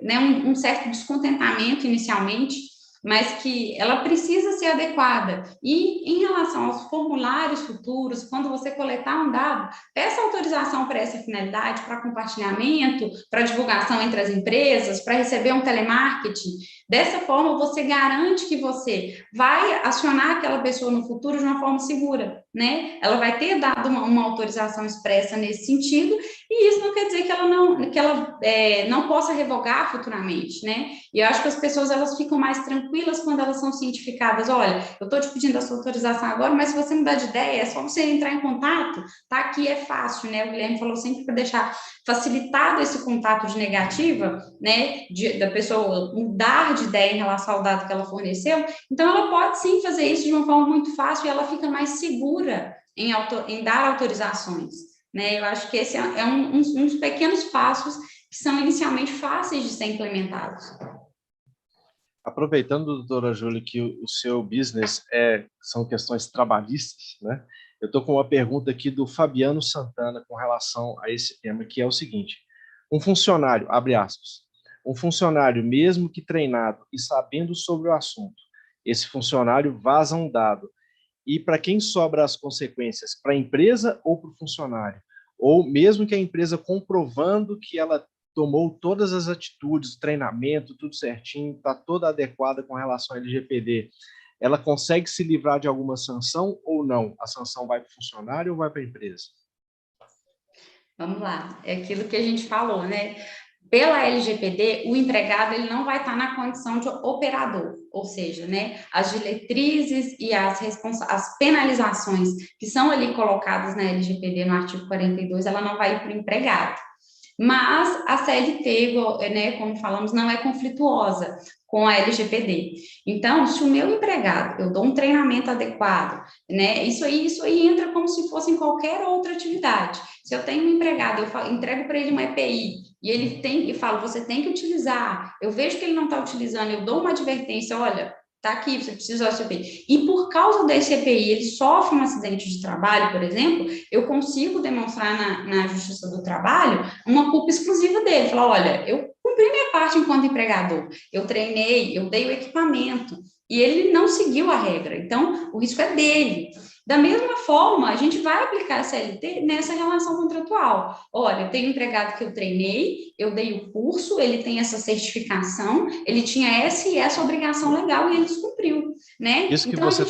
Speaker 3: né, um certo descontentamento inicialmente, mas que ela precisa ser adequada. E em relação aos formulários futuros, quando você coletar um dado, peça autorização para essa finalidade, para compartilhamento, para divulgação entre as empresas, para receber um telemarketing. Dessa forma, você garante que você vai acionar aquela pessoa no futuro de uma forma segura, né? Ela vai ter dado uma autorização expressa nesse sentido, e isso não quer dizer que ela não possa revogar futuramente, né? E eu acho que as pessoas, elas ficam mais tranquilas quando elas são cientificadas. Olha, eu estou te pedindo a sua autorização agora, mas se você mudar de ideia, é só você entrar em contato, tá? Aqui é fácil, né? O Guilherme falou sempre para deixar facilitado esse contato de negativa, né? Da pessoa mudar de ideia em relação ao dado que ela forneceu. Então, ela pode sim fazer isso de uma forma muito fácil e ela fica mais segura em dar autorizações, né? Eu acho que esse é um dos pequenos passos que são inicialmente fáceis de ser implementados.
Speaker 4: Aproveitando, doutora Júlia, que o seu business são questões trabalhistas, né? Eu estou com uma pergunta aqui do Fabiano Santana com relação a esse tema, que é o seguinte: um funcionário, abre aspas, um funcionário, mesmo que treinado e sabendo sobre o assunto, esse funcionário vaza um dado. E para quem sobra as consequências? Para a empresa ou para o funcionário? Ou mesmo que a empresa comprovando que ela tomou todas as atitudes, treinamento, tudo certinho, está toda adequada com relação ao LGPD, ela consegue se livrar de alguma sanção ou não? A sanção vai para o funcionário ou vai para a empresa?
Speaker 3: Vamos lá, é aquilo que a gente falou, né? Pela LGPD, o empregado ele não vai estar na condição de operador, ou seja, né, as diretrizes e as penalizações que são ali colocadas na LGPD, no artigo 42, ela não vai ir para o empregado. Mas a CLT, né, como falamos, não é conflituosa com a LGPD. Então, se o meu empregado, eu dou um treinamento adequado, né, isso aí entra como se fosse em qualquer outra atividade. Se eu tenho um empregado, eu entrego para ele uma EPI, e ele e falo, você tem que utilizar, eu vejo que ele não está utilizando, eu dou uma advertência, olha, está aqui, você precisa usar o EPI. E por causa desse EPI, ele sofre um acidente de trabalho, por exemplo, eu consigo demonstrar na Justiça do Trabalho uma culpa exclusiva dele. Falar, olha, eu cumpri minha parte enquanto empregador, eu treinei, eu dei o equipamento, e ele não seguiu a regra. Então, o risco é dele. Da mesma forma, a gente vai aplicar a CLT nessa relação contratual. Olha, eu tenho um empregado que eu treinei, eu dei o curso, ele tem essa certificação, ele tinha essa e essa obrigação legal e ele descumpriu, né?
Speaker 4: Isso que você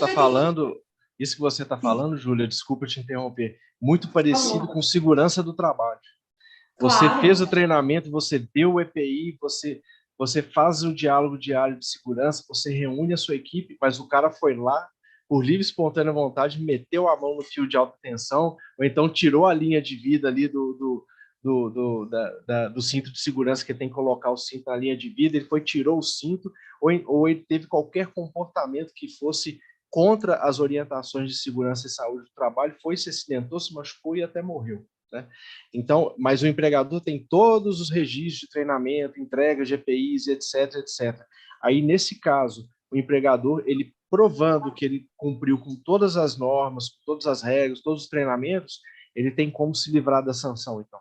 Speaker 4: está falando, Júlia, desculpa te interromper, muito parecido com segurança do trabalho. Você fez o treinamento, você deu o EPI, você faz o diálogo diário de segurança, você reúne a sua equipe, mas o cara foi lá, por livre e espontânea vontade, meteu a mão no fio de alta tensão, ou então tirou a linha de vida ali do cinto de segurança, que tem que colocar o cinto na linha de vida, ele tirou o cinto, ou ele teve qualquer comportamento que fosse contra as orientações de segurança e saúde do trabalho, se acidentou, se machucou e até morreu. Né? Então, mas o empregador tem todos os registros de treinamento, entrega de EPIs, etc, etc. Aí, nesse caso, o empregador, ele provando que ele cumpriu com todas as normas, com todas as regras, todos os treinamentos, ele tem como se livrar da sanção, então.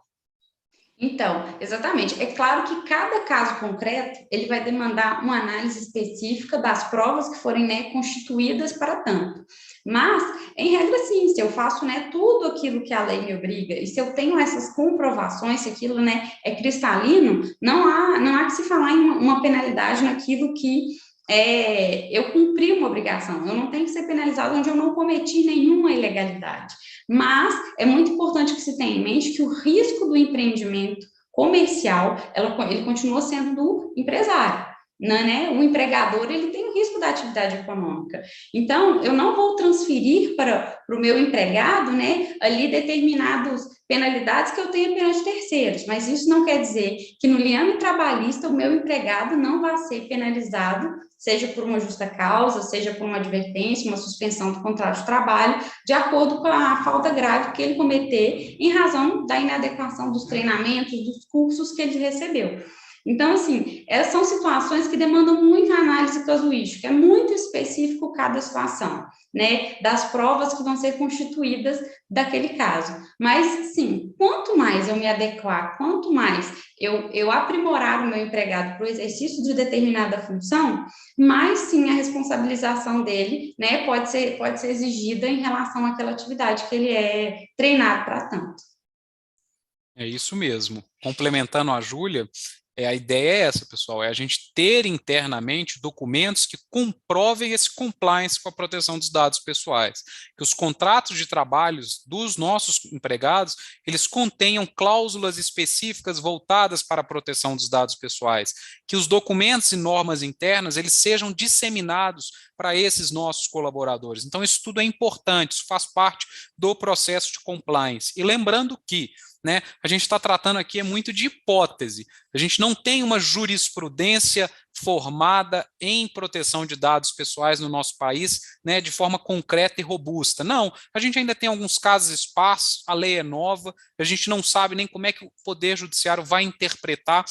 Speaker 3: Então, exatamente. É claro que cada caso concreto, ele vai demandar uma análise específica das provas que forem, né, constituídas para tanto. Mas, em regra, sim, se eu faço, né, tudo aquilo que a lei me obriga, e se eu tenho essas comprovações, se aquilo, né, é cristalino, não há que se falar em uma penalidade naquilo que eu cumpri uma obrigação. Eu não tenho que ser penalizado onde eu não cometi nenhuma ilegalidade. Mas é muito importante que se tenha em mente que o risco do empreendimento comercial, ele continua sendo do empresário, né? O empregador, ele tem o risco da atividade econômica. Então, eu não vou transferir para o meu empregado, né, ali determinadas penalidades que eu tenho perante terceiros, mas isso não quer dizer que no liame trabalhista o meu empregado não vai ser penalizado, seja por uma justa causa, seja por uma advertência, uma suspensão do contrato de trabalho, de acordo com a falta grave que ele cometer em razão da inadequação dos treinamentos, dos cursos que ele recebeu. Então, assim, essas são situações que demandam muita análise casuística, é muito específico cada situação, né, das provas que vão ser constituídas daquele caso. Mas, sim, quanto mais eu me adequar, quanto mais eu aprimorar o meu empregado para o exercício de determinada função, mais sim a responsabilização dele, né, pode ser exigida em relação àquela atividade que ele é treinado para tanto.
Speaker 2: É isso mesmo. Complementando a Júlia, a ideia é essa, pessoal, é a gente ter internamente documentos que comprovem esse compliance com a proteção dos dados pessoais, que os contratos de trabalho dos nossos empregados, eles contenham cláusulas específicas voltadas para a proteção dos dados pessoais, que os documentos e normas internas, eles sejam disseminados para esses nossos colaboradores. Então, isso tudo é importante, isso faz parte do processo de compliance. E lembrando que, né, a gente está tratando aqui muito de hipótese. A gente não tem uma jurisprudência formada em proteção de dados pessoais no nosso país, né, de forma concreta e robusta. Não, a gente ainda tem alguns casos esparsos, a lei é nova, a gente não sabe nem como é que o Poder Judiciário vai interpretar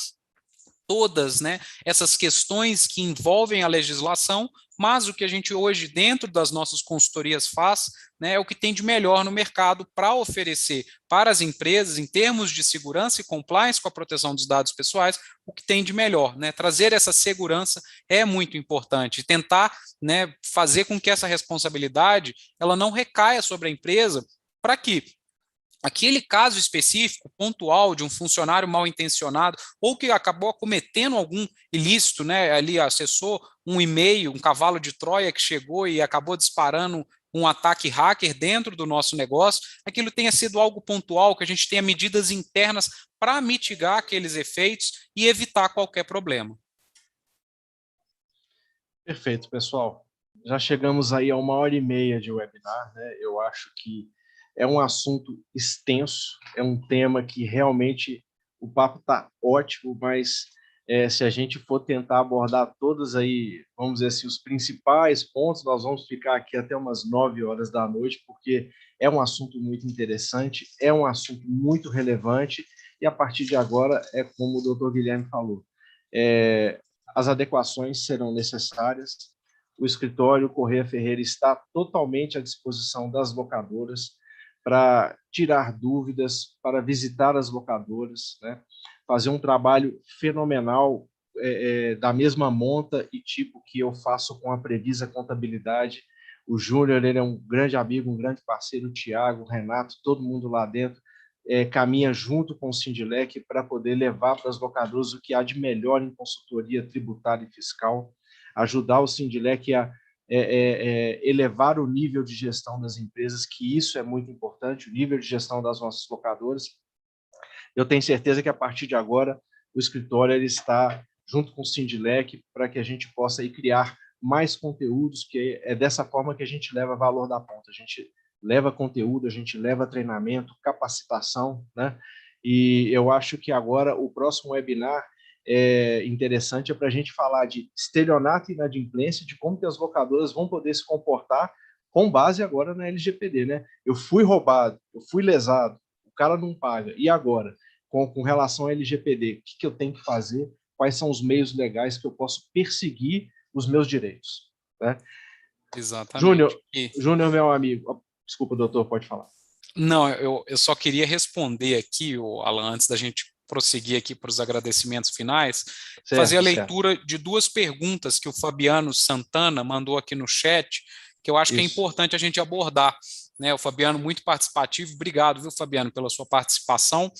Speaker 2: todas, né, essas questões que envolvem a legislação, mas o que a gente hoje, dentro das nossas consultorias, faz, né, é o que tem de melhor no mercado para oferecer para as empresas, em termos de segurança e compliance com a proteção dos dados pessoais, o que tem de melhor. Né, trazer essa segurança é muito importante, tentar, né, fazer com que essa responsabilidade ela não recaia sobre a empresa, para que aquele caso específico, pontual, de um funcionário mal intencionado, ou que acabou cometendo algum ilícito, né, ali acessou um e-mail, um cavalo de Troia que chegou e acabou disparando um ataque hacker dentro do nosso negócio, aquilo tenha sido algo pontual, que a gente tenha medidas internas para mitigar aqueles efeitos e evitar qualquer problema.
Speaker 4: Perfeito, pessoal. Já chegamos aí a 1h30 de webinar, né? Eu acho que é um assunto extenso, é um tema que realmente o papo está ótimo, mas se a gente for tentar abordar todos aí, vamos dizer assim, os principais pontos, nós vamos ficar aqui até umas 9 horas da noite, porque é um assunto muito interessante, é um assunto muito relevante, e a partir de agora, é como o doutor Guilherme falou, as adequações serão necessárias. O escritório Corrêa Ferreira está totalmente à disposição das locadoras para tirar dúvidas, para visitar as locadoras, né? Fazer um trabalho fenomenal da mesma monta e tipo que eu faço com a Previsa Contabilidade. O Júnior, ele é um grande amigo, um grande parceiro, o Tiago, o Renato, todo mundo lá dentro caminha junto com o Sindilec para poder levar para as locadoras o que há de melhor em consultoria tributária e fiscal, ajudar o Sindilec a elevar o nível de gestão das empresas, que isso é muito importante, o nível de gestão das nossas locadoras. Eu tenho certeza que a partir de agora o escritório ele está junto com o Sindilec para que a gente possa aí criar mais conteúdos, que é dessa forma que a gente leva valor da ponta. A gente leva conteúdo, a gente leva treinamento, capacitação, né? E eu acho que agora o próximo webinar interessante para a gente falar de estelionato e inadimplência, de como que as locadoras vão poder se comportar com base agora na LGPD, né? Eu fui roubado, eu fui lesado, o cara não paga, e agora? Com relação à LGPD, o que eu tenho que fazer? Quais são os meios legais que eu posso perseguir os meus direitos? Né?
Speaker 2: Exatamente.
Speaker 4: Júnior, meu amigo, desculpa, doutor, pode falar.
Speaker 2: Não, eu só queria responder aqui, Alan, antes da gente prosseguir aqui para os agradecimentos finais, fazer a leitura de duas perguntas que o Fabiano Santana mandou aqui no chat, que eu acho que é importante a gente abordar. Né? O Fabiano, muito participativo, obrigado, viu, Fabiano, pela sua participação.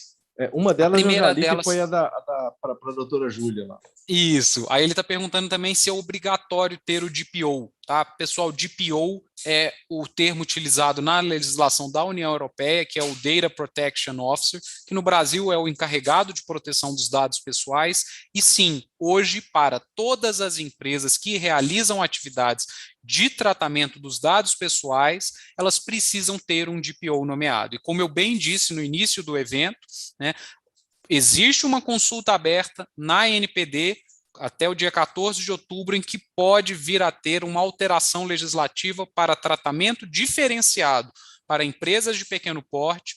Speaker 4: Uma delas eu já li, que foi para a doutora Júlia lá.
Speaker 2: Isso. Aí ele está perguntando também se é obrigatório ter o DPO. Tá? Pessoal, DPO é o termo utilizado na legislação da União Europeia, que é o Data Protection Officer, que no Brasil é o encarregado de proteção dos dados pessoais. E sim, hoje, para todas as empresas que realizam atividades de tratamento dos dados pessoais, elas precisam ter um DPO nomeado. E como eu bem disse no início do evento, né, existe uma consulta aberta na NPD até o dia 14 de outubro, em que pode vir a ter uma alteração legislativa para tratamento diferenciado para empresas de pequeno porte,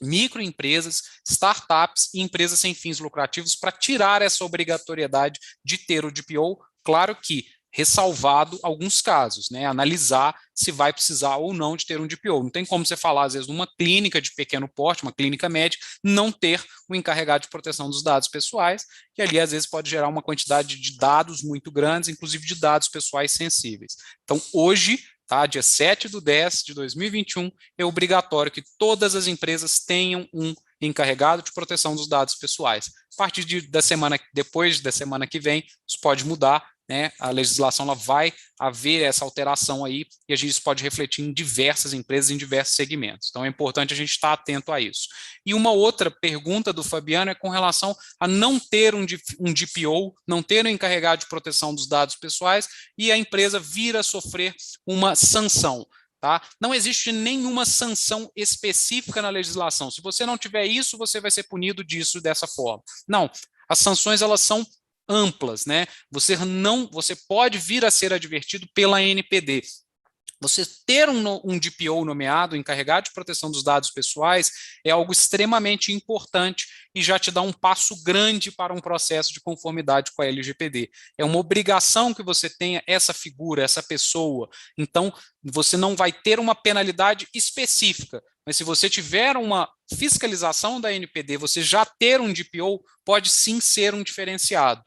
Speaker 2: microempresas, startups e empresas sem fins lucrativos, para tirar essa obrigatoriedade de ter o DPO. Claro que ressalvado alguns casos, né? Analisar se vai precisar ou não de ter um DPO. Não tem como você falar, às vezes, numa clínica de pequeno porte, uma clínica médica, não ter o encarregado de proteção dos dados pessoais, que ali, às vezes, pode gerar uma quantidade de dados muito grandes, inclusive de dados pessoais sensíveis. Então, hoje, tá, dia 7/10/2021, é obrigatório que todas as empresas tenham um encarregado de proteção dos dados pessoais. A partir depois da semana que vem, isso pode mudar, né? A legislação ela vai haver essa alteração aí e a gente isso pode refletir em diversas empresas, em diversos segmentos. Então é importante a gente estar atento a isso. E uma outra pergunta do Fabiano é com relação a não ter um DPO, não ter um encarregado de proteção dos dados pessoais e a empresa vir a sofrer uma sanção. Tá? Não existe nenhuma sanção específica na legislação. Se você não tiver isso, você vai ser punido dessa forma. Não, as sanções elas são amplas, né? Você pode vir a ser advertido pela ANPD. Você ter um DPO nomeado, encarregado de proteção dos dados pessoais, é algo extremamente importante e já te dá um passo grande para um processo de conformidade com a LGPD. É uma obrigação que você tenha essa figura, essa pessoa. Então, você não vai ter uma penalidade específica, mas se você tiver uma fiscalização da ANPD, você já ter um DPO pode sim ser um diferencial.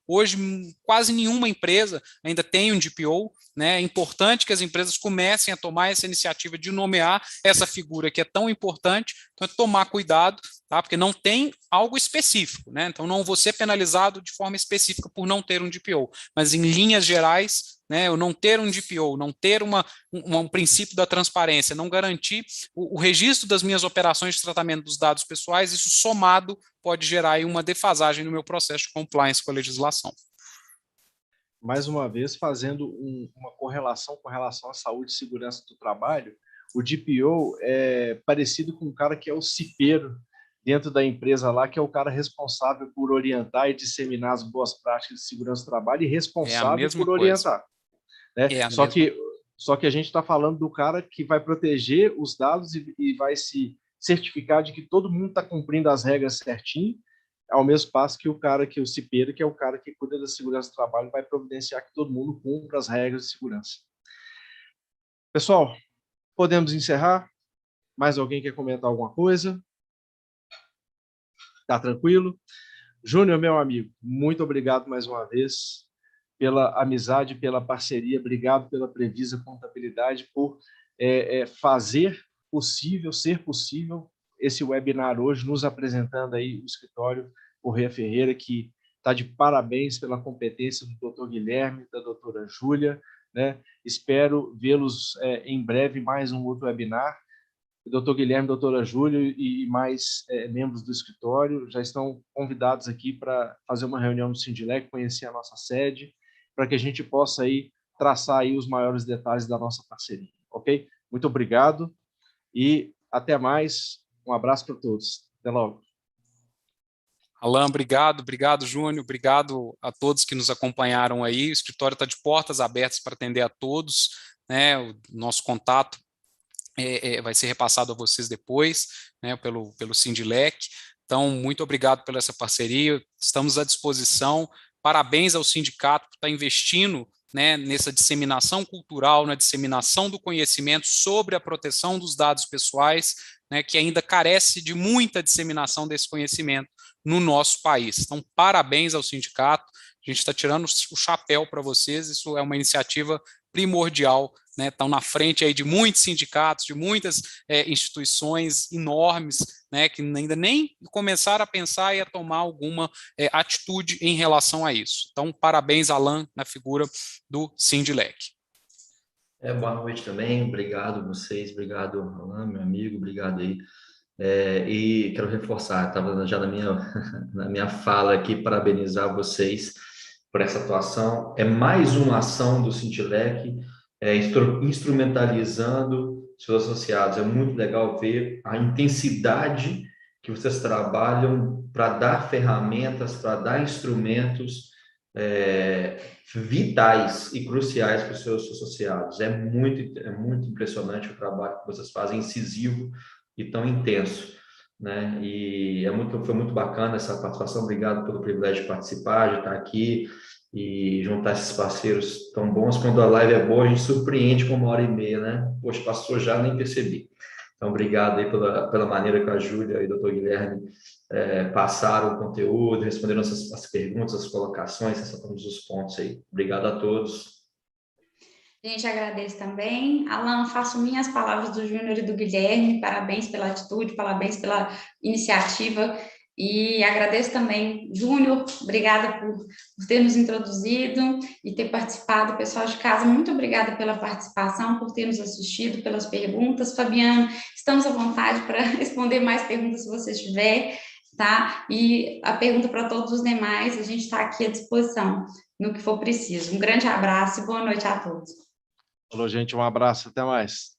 Speaker 2: Hoje, quase nenhuma empresa ainda tem um DPO, né? É importante que as empresas comecem a tomar essa iniciativa de nomear essa figura que é tão importante, então é tomar cuidado, tá? Porque não tem algo específico, né? Então não vou ser penalizado de forma específica por não ter um DPO, mas em linhas gerais, né, eu não ter um DPO, não ter um princípio da transparência, não garantir o registro das minhas operações de tratamento dos dados pessoais, isso somado pode gerar aí uma defasagem no meu processo de compliance com a legislação.
Speaker 4: Mais uma vez, fazendo uma correlação com relação à saúde e segurança do trabalho, o DPO é parecido com um cara que é o cipeiro dentro da empresa lá, que é o cara responsável por orientar e disseminar as boas práticas de segurança do trabalho e responsável por orientar. Né? Só que a gente está falando do cara que vai proteger os dados e vai se certificar de que todo mundo está cumprindo as regras certinho, ao mesmo passo que o cipeiro, que é o cara que cuida da segurança do trabalho, vai providenciar que todo mundo cumpra as regras de segurança. Pessoal, podemos encerrar? Mais alguém quer comentar alguma coisa? Tá tranquilo? Júnior, meu amigo, muito obrigado mais uma vez pela amizade, pela parceria, obrigado pela Previsa Contabilidade por fazer ser possível esse webinar hoje, nos apresentando aí o escritório Correia Ferreira, que está de parabéns pela competência do Dr. Guilherme, da doutora Júlia, né? Espero vê-los em breve mais um outro webinar. O Dr. Guilherme, doutora Júlia e mais membros do escritório já estão convidados aqui para fazer uma reunião no Sindilec, conhecer a nossa sede, para que a gente possa aí traçar aí os maiores detalhes da nossa parceria, ok? Muito obrigado e até mais. Um abraço para todos. Até logo.
Speaker 2: Alan, obrigado, Júnior, obrigado a todos que nos acompanharam aí. O escritório está de portas abertas para atender a todos, né? O nosso contato vai ser repassado a vocês depois, né? Pelo Sindilec. Então, muito obrigado pela essa parceria. Estamos à disposição. Parabéns ao sindicato por estar investindo, né, nessa disseminação cultural, na disseminação do conhecimento sobre a proteção dos dados pessoais, né, que ainda carece de muita disseminação desse conhecimento no nosso país. Então, parabéns ao sindicato, a gente está tirando o chapéu para vocês, isso é uma iniciativa primordial, né? Estão na frente aí de muitos sindicatos, de muitas instituições enormes, né, que ainda nem começaram a pensar e a tomar alguma atitude em relação a isso. Então, parabéns, Alan, na figura do Sindilec.
Speaker 1: Boa noite também, obrigado a vocês, obrigado, Alan, meu amigo, obrigado aí. E quero reforçar, estava já na minha fala aqui, parabenizar vocês por essa atuação. É mais uma ação do Sindilec, instrumentalizando seus associados. É muito legal ver a intensidade que vocês trabalham para dar ferramentas, para dar instrumentos vitais e cruciais para os seus associados. É muito impressionante o trabalho que vocês fazem, incisivo e tão intenso, né? E foi muito bacana essa participação. Obrigado pelo privilégio de participar, de estar aqui. e juntar esses parceiros tão bons. Quando a live é boa, a gente surpreende com 1h30, né? Poxa, passou já, nem percebi. Então, obrigado aí pela maneira que a Júlia e o Dr. Guilherme passaram o conteúdo, responderam as perguntas, as colocações, ressaltamos os pontos aí. Obrigado a todos.
Speaker 3: Gente, agradeço também. Alan, faço minhas palavras do Júnior e do Guilherme, parabéns pela atitude, parabéns pela iniciativa, e agradeço também, Júnior, obrigada por ter nos introduzido e ter participado. Pessoal de casa, muito obrigada pela participação, por ter nos assistido, pelas perguntas. Fabiano, estamos à vontade para responder mais perguntas se você tiver, tá? E a pergunta para todos os demais, a gente está aqui à disposição no que for preciso. Um grande abraço e boa noite a todos.
Speaker 4: Falou, gente, um abraço, até mais.